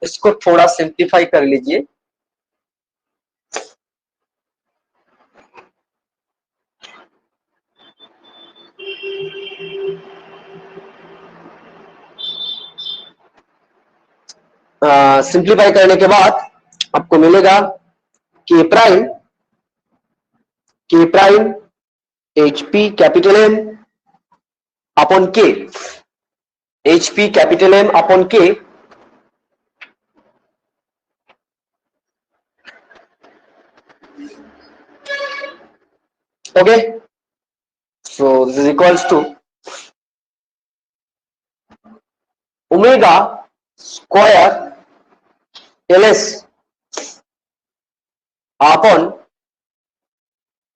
इसको थोड़ा सिंप्लीफाई कर लीजिए। सिंप्लीफाई करने के बाद आपको मिलेगा K prime H P capital M upon K, H P capital M upon K okay. So this is equals to omega square LS upon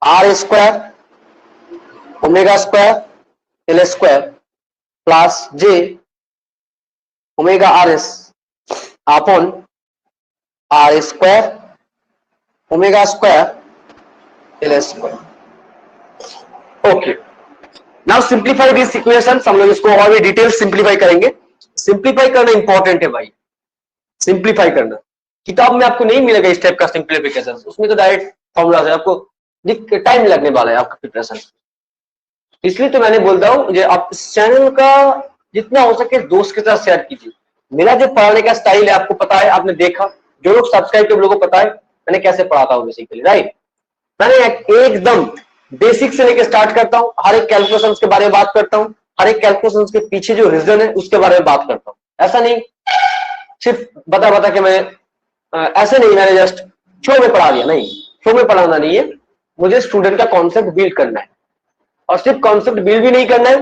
R square omega square L square plus J omega R S upon R square omega square L square. Okay, now simplify this equation. हम लोग इसको और भी detail simplify करेंगे। Simplify करना important है भाई, simplify करना। किताब में आपको नहीं मिलेगा इस टाइप का सिंप्लीफिकेशन, उसमें तो डायरेक्ट फॉर्मूला है, आपको टाइम लगने वाला है आपका प्रिपरेशन। इसलिए तो मैंने बोलता हूं मुझे आप इस चैनल का जितना हो सके दोस्त के साथ शेयर कीजिए। मेरा जो पढ़ाने का स्टाइल है आपको पता है, आपने देखा, जो लोग सब्सक्राइब किए लोगों को पता है मैंने कैसे पढ़ाता हूं बेसिकली, राइट। मैंने एकदम बेसिक से लेकर स्टार्ट करता हूं, हर एक कैलकुलेशन के बारे में बात करता हूं, हर एक कैलकुलेशन के पीछे जो रीजन है उसके बारे में बात करता हूं। ऐसा नहीं सिर्फ बता के मैं ऐसे नहीं मैंने जस्ट शो में पढ़ा दिया, नहीं, शो में पढ़ाना नहीं है, मुझे स्टूडेंट का कॉन्सेप्ट बिल्ड करना है। और सिर्फ कॉन्सेप्ट बिल्ड भी नहीं करना है,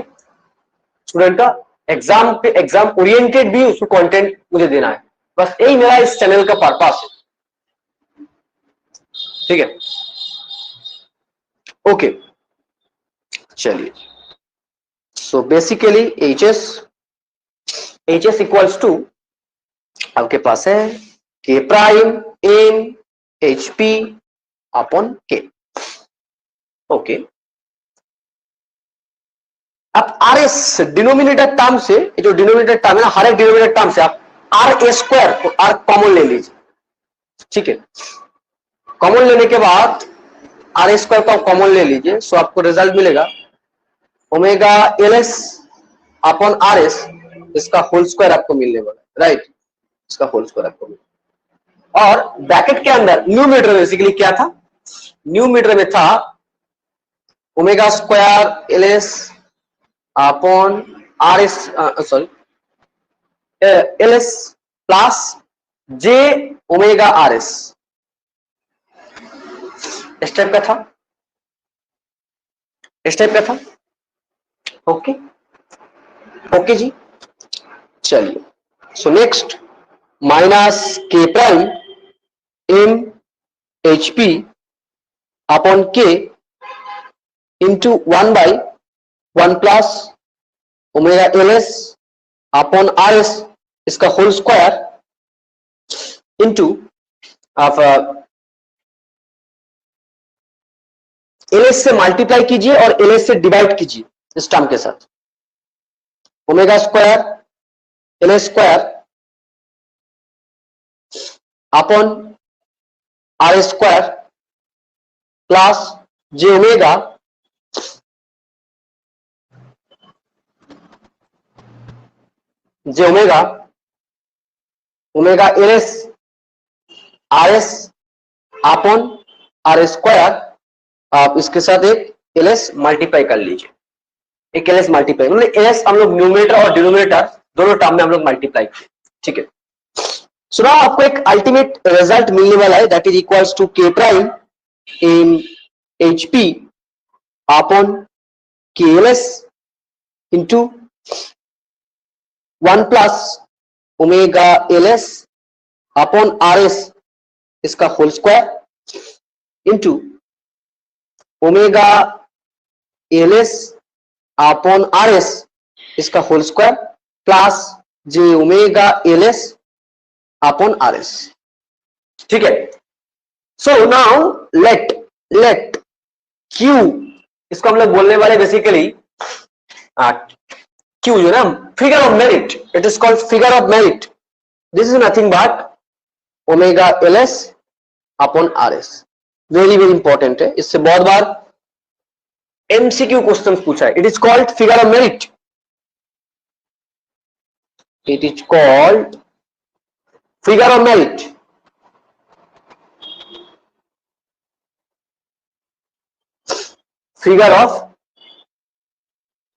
स्टूडेंट का एग्जाम पे एग्जाम ओरिएंटेड भी उसको कंटेंट मुझे देना है। बस यही मेरा इस चैनल का पर्पस है, ठीक है। ओके, चलिए। So basically H S equals to आपके पास है K prime M H P upon K. Okay, आप आर एस डिनोमिनेटर टर्म से, जो डिनोमिनेटर टर्म है ना, हर एक डिनोमिनेटर टर्म से आप आर ए स्क्वायर को आर कॉमन ले लीजिए, ठीक है। कॉमन लेने के बाद आर ए स्क्वायर को आप कॉमन ले लीजिए, सो आपको रिजल्ट मिलेगा omega L S upon R S, इसका होल स्क्वायर आपको मिलने वाला है, राइट, इसका होल स्क्वायर आपको मिलेगा। और ब्रैकेट के अंदर न्यूमरेटर बेसिकली क्या था, न्यूमरेटर में था omega square L S upon R S, sorry L S plus J omega R S, इस टाइप का था, इस टाइप का था। ओके ओके जी, चलिए। सो नेक्स्ट माइनस के prime M H P upon K into 1/1 plus omega L S upon R S, इसका होल स्क्वायर इंटू आप एल एस से मल्टीप्लाई कीजिए और एल एस से डिवाइड कीजिए इस टर्म के साथ। Omega square L S square upon R square plus J omega omega L S R S upon R square, आप इसके साथ एक एल एस मल्टीप्लाई कर लीजिए, एक एल एस मल्टीप्लाई, मतलब एल एस हम लोग न्यूमरेटर और डिनोमिनेटर दोनों टर्म में हम लोग मल्टीप्लाई किए, ठीक है। सो नाउ आपको एक अल्टीमेट रिजल्ट मिलने वाला है, that is equals to K prime in H P upon K L S into 1 plus omega L S upon R S, इसका whole square into omega L S upon R S, इसका whole square plus J omega L S upon R S, ठीक है। So now let Q, इसको हम लोग बोलने वाले basically Q जो ना figure of merit, it is called figure of merit. This is nothing but omega L S upon R S, very very important है, इससे बहुत बार एमसीक्यू क्वेश्चन पूछा है। It is called figure of merit, it is called figure of merit, figure of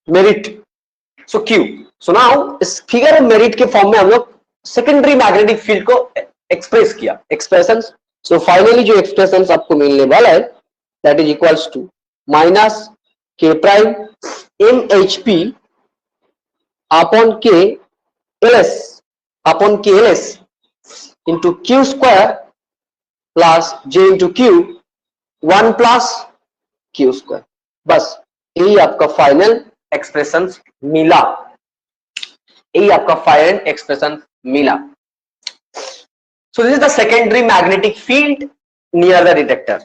merit, so Q. So now इस figure of merit के form में हम लोग सेकेंडरी मैग्नेटिक फील्ड को एक्सप्रेस किया, एक्सप्रेशन। सो फाइनली जो एक्सप्रेशन आपको मिलने वाला है that is equals to minus के prime M H P upon K L S, upon K L S into Q square plus J into Q 1 plus Q square. बस यही आपका final expression मिला, यही आपका फाइनल एक्सप्रेशन मिला। सो this is the secondary magnetic field near the detector,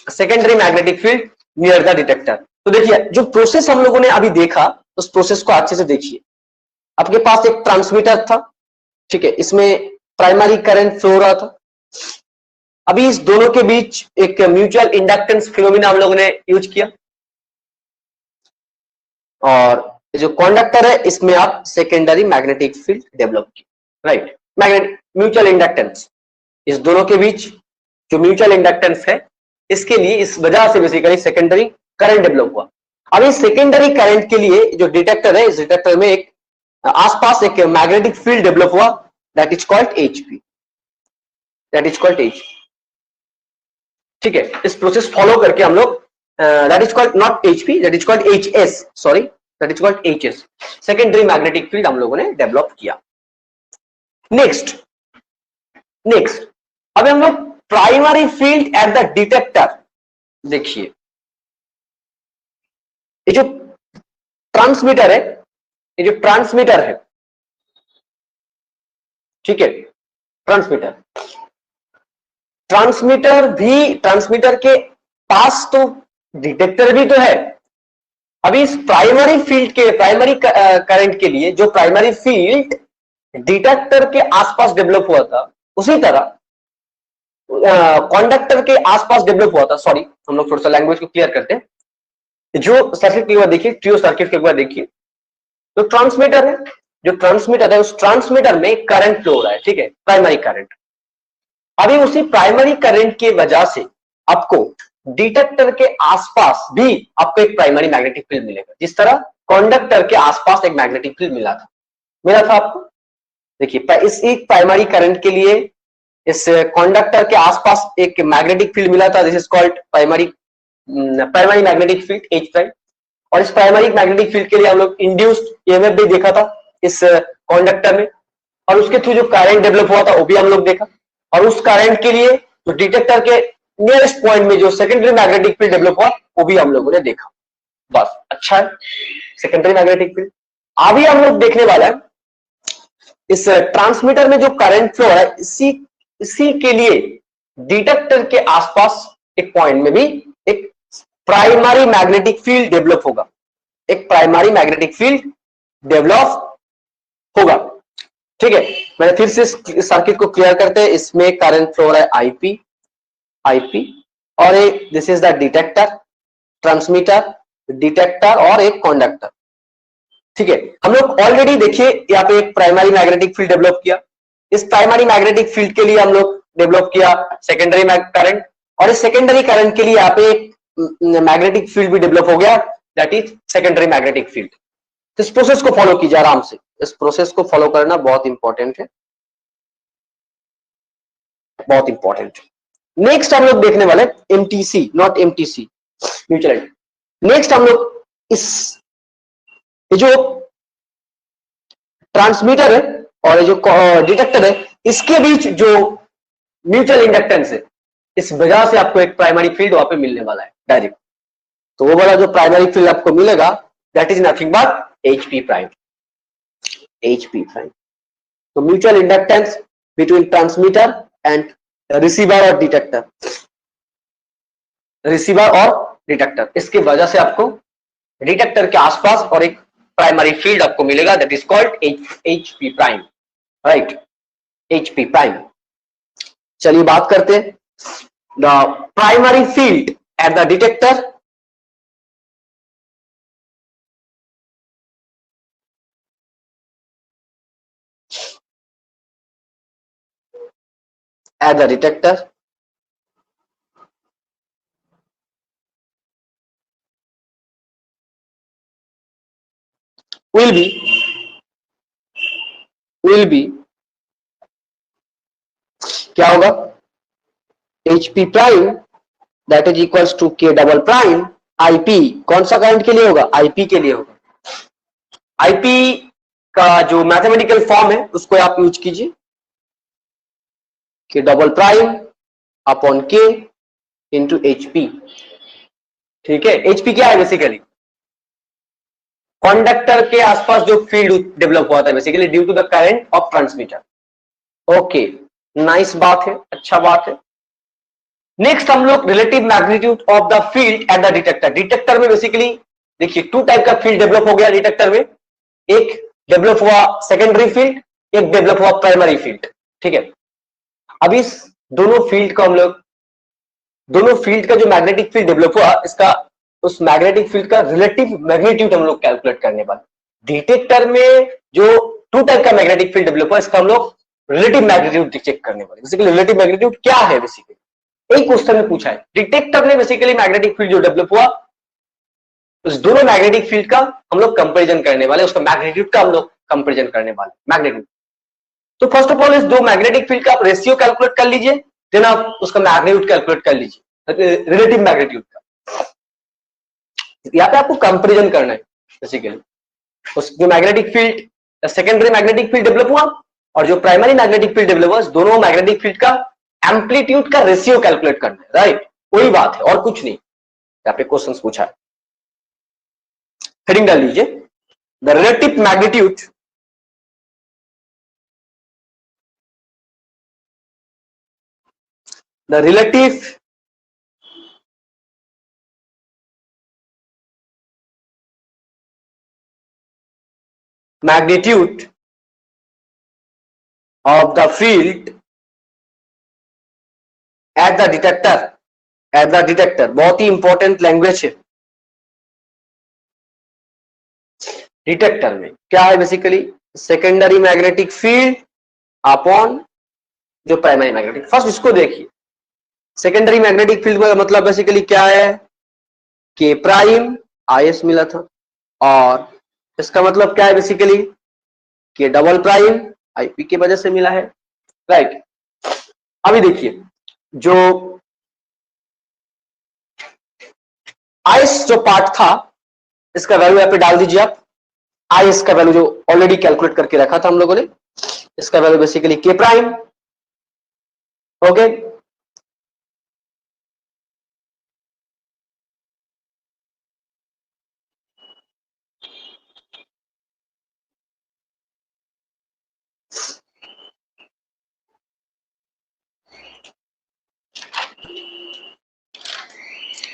secondary magnetic field near the detector. तो देखिए जो प्रोसेस हम लोगों ने अभी देखा उस प्रोसेस को अच्छे से देखिए। आपके पास एक ट्रांसमीटर था, ठीक है, इसमें प्राइमरी करंट फ्लो हो रहा था। अभी इस दोनों के बीच एक म्यूचुअल इंडक्टेंस फिनोमिना हम लोगों ने यूज किया, और जो कंडक्टर है इसमें आप सेकेंडरी मैग्नेटिक फील्ड डेवलप की, राइट। मैग्नेटिक म्यूचुअल इंडक्टेंस, इस दोनों के बीच जो म्यूचुअल इंडक्टेंस है इसके लिए इस वजह से बेसिकली सेकेंडरी करंट डेवलप हुआ। अब इस सेकेंडरी करंट के लिए जो डिटेक्टर है, इस डिटेक्टर में एक आसपास एक मैग्नेटिक फील्ड डेवलप हुआ that is called HP, that is called H, ठीक है। इस प्रोसेस फॉलो करके हम लोग that is called not HP, that is called HS, sorry that is called HS, secondary magnetic field हम लोगों ने डेवलप किया। नेक्स्ट अब हम लोग primary field at the detector देखिए। ये जो ट्रांसमीटर है, ये जो ट्रांसमीटर है, ठीक है, ट्रांसमीटर के पास तो डिटेक्टर भी तो है। अभी इस प्राइमरी फील्ड के, प्राइमरी करंट के लिए जो प्राइमरी फील्ड डिटेक्टर के आसपास डेवलप हुआ था उसी तरह कंडक्टर के आसपास डेवलप हुआ था। सॉरी, हम लोग थोड़ा सा लैंग्वेज को क्लियर करते हैं। जो सर्किट के बाद देखिए, ट्रियो सर्किट के बाद देखिए, तो ट्रांसमीटर है, जो ट्रांसमीटर है उस ट्रांसमीटर में करंट फ्लो हो रहा है, ठीक है, प्राइमरी करंट। अभी उसी प्राइमरी करंट की वजह से आपको डिटेक्टर के आसपास भी आपको एक प्राइमरी मैग्नेटिक फील्ड मिलेगा, जिस तरह कंडक्टर के आसपास एक मैग्नेटिक फील्ड मिला था आपको। देखिए इस एक प्राइमरी करंट के लिए इस कंडक्टर के आसपास एक मैग्नेटिक फील्ड मिला था, this is called primary magnetic field H prime. और इस प्राइमरी मैग्नेटिक फील्ड के लिए हम लोग इंड्यूस्ड ईएमएफ भी देखा था इस कंडक्टर में, और उसके थ्रू जो करंट डेवलप हुआ था वो भी हम लोग देखा। और उस करंट के लिए जो डिटेक्टर के नियरेस्ट पॉइंट में जो सेकेंडरी मैग्नेटिक फील्ड डेवलप हुआ वो भी हम लोगों ने देखा। बस अच्छा है, सेकेंडरी मैग्नेटिक फील्ड। अभी हम लोग देखने वाला है इस ट्रांसमीटर में जो करंट फ्लो है, इसी के लिए डिटेक्टर के आसपास एक पॉइंट में भी एक प्राइमरी मैग्नेटिक फील्ड डेवलप होगा, एक प्राइमरी मैग्नेटिक फील्ड डेवलप होगा, ठीक है। मैंने फिर से सर्किट को क्लियर करते हैं। इसमें करंट फ्लो है आईपी, और एक this is the detector, transmitter, detector और एक कंडक्टर, ठीक है। हम लोग ऑलरेडी देखिए यहाँ पे एक प्राइमरी मैग्नेटिक फील्ड डेवलप किया। इस प्राइमरी मैग्नेटिक फील्ड के लिए हम लोग डेवलप किया सेकेंडरी करंट, और इस सेकेंडरी करंट के लिए यहाँ पे एक मैग्नेटिक फील्ड भी डेवलप हो गया that is secondary magnetic field. तो इस प्रोसेस को फॉलो कीजिए आराम से, इस प्रोसेस को फॉलो करना बहुत इंपॉर्टेंट है, बहुत इंपॉर्टेंट। नेक्स्ट हम लोग देखने वाले MTC, not MTC, mutual. Next हम लोग इस जो ट्रांसमीटर है और जो डिटेक्टर है इसके बीच जो म्यूचुअल इंडक्टेंस है, इस वजह से आपको एक प्राइमरी फील्ड वहां पे मिलने वाला है डायरेक्ट। तो वो वाला जो प्राइमरी फील्ड आपको मिलेगा that is nothing but HP prime, HP prime. तो mutual inductance between transmitter and receiver और डिटेक्टर, इसकी वजह से आपको डिटेक्टर के आसपास और एक प्राइमरी फील्ड आपको मिलेगा that is called HP prime, right, HP prime. चलिए बात करते हैं the primary field at the detector. at the detector will be क्या होगा, HP prime that is equals to K double prime IP। कौन सा करंट के लिए होगा, IP के लिए होगा। IP का जो मैथमेटिकल फॉर्म है उसको आप यूज कीजिए, K double prime upon K into HP। ठीक है, HP क्या है, बेसिकली कंडक्टर के आसपास जो फील्ड डेवलप हुआ था basically due to the current of transmitter. Okay, nice बात है, अच्छा बात है। नेक्स्ट हम लोग relative magnitude of the field at the detector. Detector में बेसिकली देखिए टू टाइप का फील्ड डेवलप हो गया डिटेक्टर में, एक डेवलप हुआ सेकेंडरी फील्ड, एक डेवलप हुआ प्राइमरी फील्ड। ठीक है, अब इस दोनों फील्ड को हम लोग, दोनों फील्ड का जो मैग्नेटिक फील्ड डेवलप हुआ, इसका उस मैग्नेटिक फील्ड का रिलेटिव मैग्नीट्यूड हम लोग कैलकुलेट करने वाले। डिटेक्टर में जो टू टाइप का मैग्नेटिक फील्ड डेवलप हुआ, इसका हम लोग रिलेटिव मैग्नीट्यूड चेक करने वाले। बेसिकली रिलेटिव मैग्नीट्यूड क्या है, बेसिकली एक क्वेश्चन में पूछा है। डिटेक्टर में बेसिकली मैग्नेटिक फील्ड जो डेवलप हुआ, उस दोनों मैग्नेटिक फील्ड का हम लोग कंपैरिजन करने वाले, उसका मैग्नीट्यूड का हम लोग कंपैरिजन करने वाले, मैग्नीट्यूड। तो फर्स्ट ऑफ ऑल इस दो मैग्नेटिक फील्ड का आप रेशियो कैलकुलेट कर लीजिए, देन आप उसका मैग्नीट्यूड कैलकुलेट कर लीजिए, रिलेटिव मैग्नीट्यूड का। यहाँ पे आपको कंपैरिजन करना है बेसिकली, उस जो magnetic field secondary magnetic field develop हुआ और जो प्राइमरी मैग्नेटिक फील्ड डेवलप हुआ, दोनों मैग्नेटिक फील्ड का एम्पलीट्यूड का रेशियो कैलकुलेट करना है, राइट, वही बात है और कुछ नहीं। यहाँ पे क्वेश्चन पूछा है, हेडिंग डाल लीजिए, the relative magnitude the relative magnitude of the field at the detector, at the detector बहुत ही इंपॉर्टेंट लैंग्वेज है। डिटेक्टर में क्या है, basically secondary magnetic field upon जो प्राइमरी मैग्नेटिक। फर्स्ट इसको देखिए, सेकेंडरी मैग्नेटिक फील्ड का मतलब बेसिकली क्या है, के प्राइम IS मिला था, और इसका मतलब क्या है बेसिकली, के डबल प्राइम IP की वजह से मिला है, राइट। अभी देखिए जो IS जो पार्ट था, इसका वैल्यू यहाँ पे डाल दीजिए आप। IS का वैल्यू जो ऑलरेडी कैलकुलेट करके रखा था हम लोगों ने, इसका वैल्यू बेसिकली के प्राइम, ओके।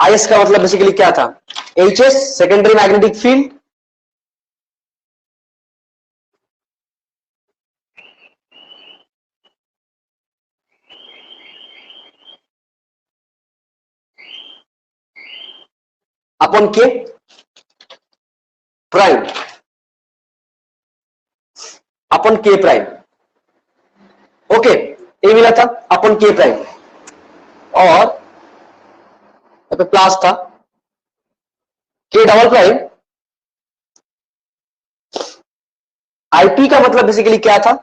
IS का मतलब बेसिकली क्या था, HS secondary magnetic field upon के प्राइम, अपॉन के प्राइम, ओके, ये मिला था अपॉन के प्राइम, और यहाँ पे प्लस था के डबल प्राइम। IP का मतलब बेसिकली क्या था,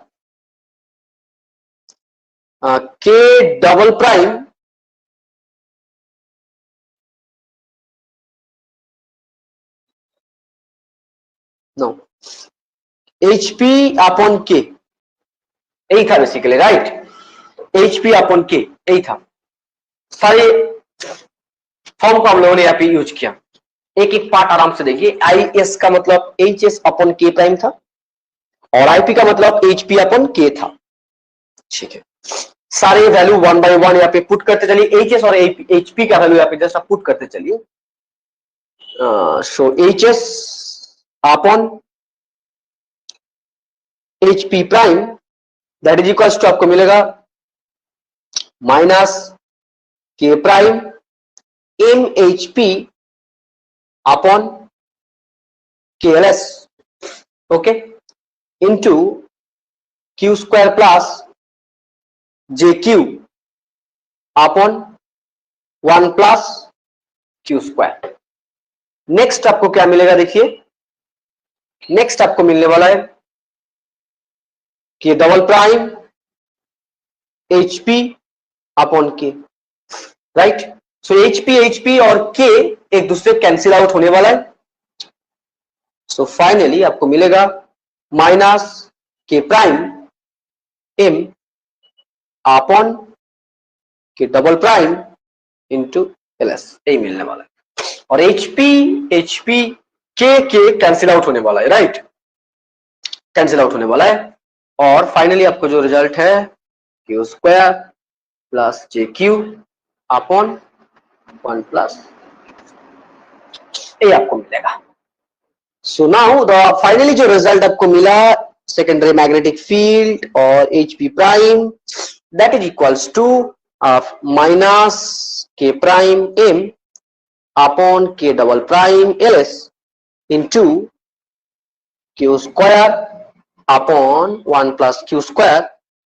K double prime no HP upon K, यही था basically, right. HP upon K यही था, सारे फॉर्म को हम लोगों ने यहाँ पे यूज किया। एक एक पार्ट आराम से देखिए। IS का मतलब HS अपॉन के प्राइम था, और IP का मतलब HP अपॉन के था, ठीक है। सारे वैल्यू वन बाय वन यहाँ पे पुट करते चलिए, HS और HP का वैल्यू यहाँ पे जस्ट आप पुट करते चलिए। So HS upon HP prime that is equals to आपको मिलेगा माइनस के prime MHP upon KLS, okay, into Q square plus JQ upon 1 plus Q square. Next आपको क्या मिलेगा, देखिए नेक्स्ट आपको मिलने वाला है कि डबल प्राइम HP अपॉन के, राइट। सो HP और के एक दूसरे कैंसिल आउट होने वाला है। सो फाइनली आपको मिलेगा माइनस के प्राइम M अपॉन के डबल प्राइम इंटू LS, यही मिलने वाला है। और HP के कैंसिल आउट होने वाला है, राइट, कैंसिल आउट होने वाला है। और फाइनली आपको जो रिजल्ट है q square plus JQ upon 1 plus, ये आपको मिलेगा। सो नाउ द फाइनली जो रिजल्ट आपको मिला सेकेंडरी मैग्नेटिक फील्ड और HP prime, that is equals to minus के प्राइम M अपॉन के double prime LS into Q square upon 1 plus Q square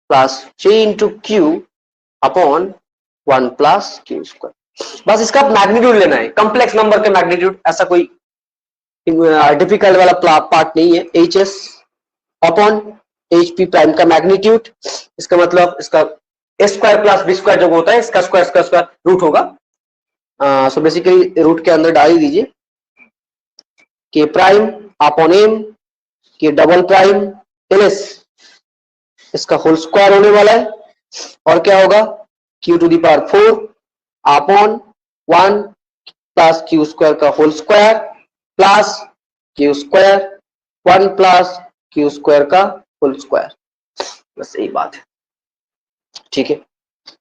plus J into q upon 1 plus Q square. बस इसका magnitude लेना है, complex number के magnitude, ऐसा कोई difficult वाला पार्ट नहीं है। HS अपॉन HP प्राइम का मैग्नीट्यूड, इसका मतलब इसका A square plus B square जो होता है इसका स्क्वायर रूट होगा। सो बेसिकली रूट के अंदर डाल दीजिए K prime upon M K double prime LS, इसका होल स्क्वायर होने वाला है। और क्या होगा Q to the power 4 upon 1 plus Q square का whole square plus Q square 1 plus Q square का होल स्क्वायर, बस यही बात है, ठीक है।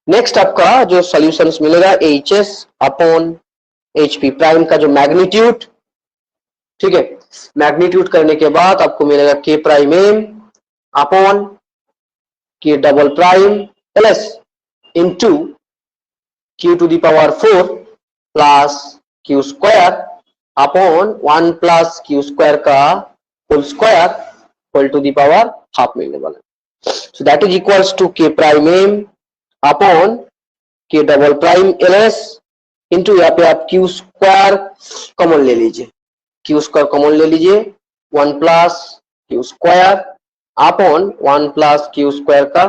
नेक्स्ट आपका जो सॉल्यूशंस मिलेगा HS अपॉन HP प्राइम का जो मैग्नीट्यूड, ठीक है, मैग्नीट्यूड करने के बाद आपको मिलेगा के प्राइम M अपॉन के double prime LS into Q to the power 4 plus Q square upon 1 plus Q square का whole square whole to the power half मिलने वाला है। So that is equals to K prime M upon के double prime LS into यहाँ पे आप Q square common ले लीजिए, Q स्क्वायर कॉमन ले लीजिए 1 plus Q square upon 1 plus Q square का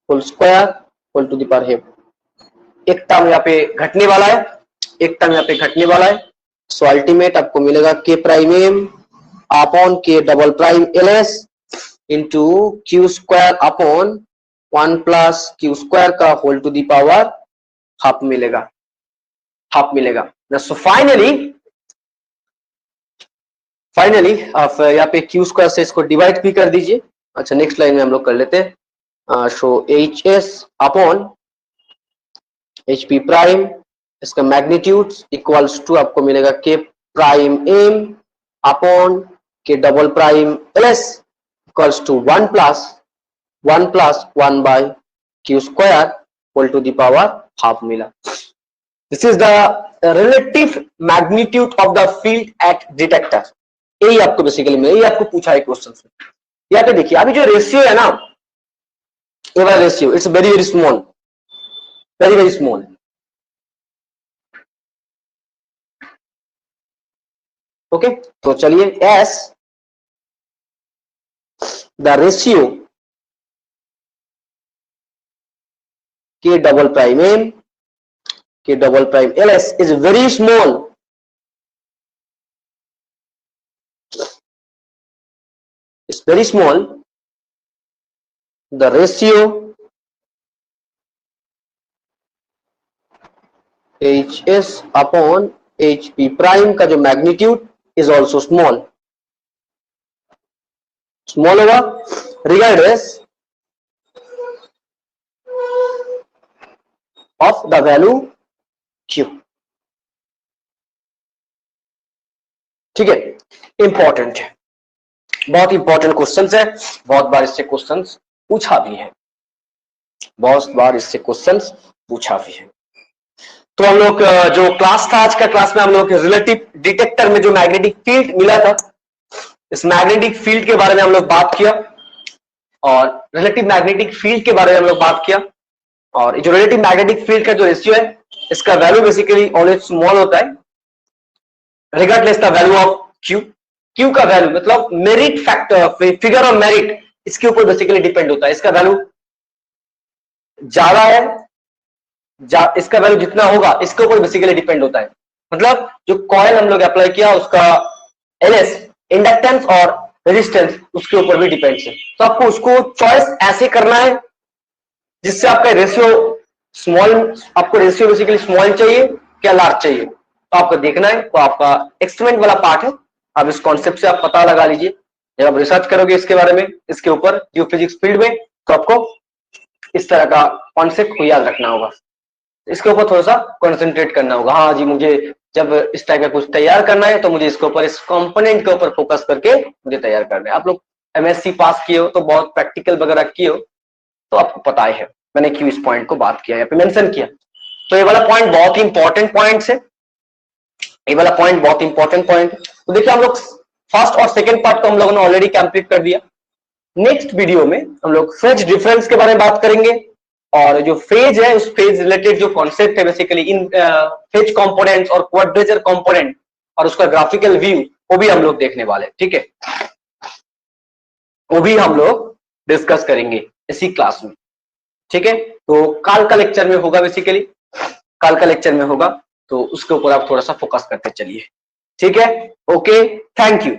whole square whole to the power half. एक टर्म यहाँ पे घटने वाला है, एक टर्म यहाँ पे घटने वाला है। सो अल्टीमेट आपको मिलेगा के प्राइम M अपॉन के double prime LS into Q square upon 1 plus Q square का whole to the power half मिलेगा, हाफ मिलेगा। सो फाइनली आप यहाँ पे Q स्क्वायर से इसको डिवाइड भी कर दीजिए। अच्छा, नेक्स्ट लाइन में हम लोग कर लेते हैं। So HS upon HP prime, इसका मैग्नीट्यूड इक्वल्स टू आपको मिलेगा के प्राइम M अपॉन के double prime LS equals to 1 plus 1 by Q square whole to the power half मिला। This is the relative magnitude of the field at detector. यही आपको basically में, यही आपको पूछा है क्वेश्चन से। यहाँ पे देखिए अभी जो रेशियो है ना, ये वाला ratio it's very very small, very very small. Okay, तो चलिए एस द रेशियो के double prime M K double prime LS is very small, it's very small, the ratio HS upon HP prime का जो magnitude is also small, small होगा regardless of the value Q, ठीक है। Important है, बहुत important question है, बहुत बार इससे क्वेश्चन पूछा भी है, बहुत बार इससे क्वेश्चन पूछा भी है। तो हम लोग जो क्लास था, आज का क्लास में हम लोग रिलेटिव डिटेक्टर में जो मैग्नेटिक फील्ड मिला था, इस मैग्नेटिक फील्ड के बारे में हम लोग बात किया और रिलेटिव मैग्नेटिक फील्ड के बारे में हम लोग बात किया। और जो रिलेटिव मैग्नेटिक फील्ड का जो रेशियो है इसका वैल्यू बेसिकली ऑलवेज स्मॉल होता है regardless the value of Q. Q का वैल्यू मतलब merit factor, figure of merit, इसके ऊपर बेसिकली डिपेंड होता है। इसका वैल्यू ज्यादा है, इसका वैल्यू जितना होगा इसके ऊपर बेसिकली डिपेंड होता है। मतलब जो कॉइल हम लोग अप्लाई किया उसका एनएस, इंडक्टेंस और रेजिस्टेंस उसके ऊपर भी डिपेंड है। तो आपको उसको चॉइस ऐसे करना है जिससे आपका रेशियो स्मॉल, आपको रेशियो बेसिकली स्मॉल चाहिए क्या लार्ज चाहिए, तो आपको देखना है। तो आपका एक्सपेरिमेंट वाला पार्ट है, अब इस कॉन्सेप्ट से आप पता लगा लीजिए। जब आप रिसर्च करोगे इसके बारे में, इसके ऊपर जियोफिजिक्स फील्ड में, तो आपको इस तरह का कॉन्सेप्ट को याद रखना होगा, इसके ऊपर थोड़ा सा कॉन्सेंट्रेट करना होगा। हाँ जी, मुझे जब इस टाइप का कुछ तैयार करना है तो मुझे इसके ऊपर, इस कंपोनेंट के ऊपर फोकस करके मुझे तैयार करना है। आप लोग एमएससी पास किए हो तो बहुत प्रैक्टिकल वगैरह किए हो तो आपको पता है, मैंने क्यों इस पॉइंट को बात किया, यहाँ पे मेंशन किया। तो ये वाला पॉइंट बहुत ही इंपॉर्टेंट पॉइंट है, ये वाला पॉइंट बहुत इंपॉर्टेंट पॉइंट है। तो देखिए हम लोग फर्स्ट और सेकंड पार्ट को हम लोगों ने ऑलरेडी कंप्लीट कर दिया। नेक्स्ट वीडियो में हम लोग फेज डिफरेंस के बारे में बात करेंगे और जो फेज है उस फेज रिलेटेड जो कॉन्सेप्ट है बेसिकली इन फेज कंपोनेंट्स और क्वाड्रेचर कंपोनेंट और उसका ग्राफिकल व्यू, वो भी हम लोग देखने वाले, ठीक है, वो भी हम लोग डिस्कस करेंगे इसी क्लास में, ठीक है। तो कल का लेक्चर में होगा, बेसिकली कल का लेक्चर में होगा, तो उसके ऊपर आप थोड़ा सा फोकस करते चलिए, ठीक है। Okay, thank you.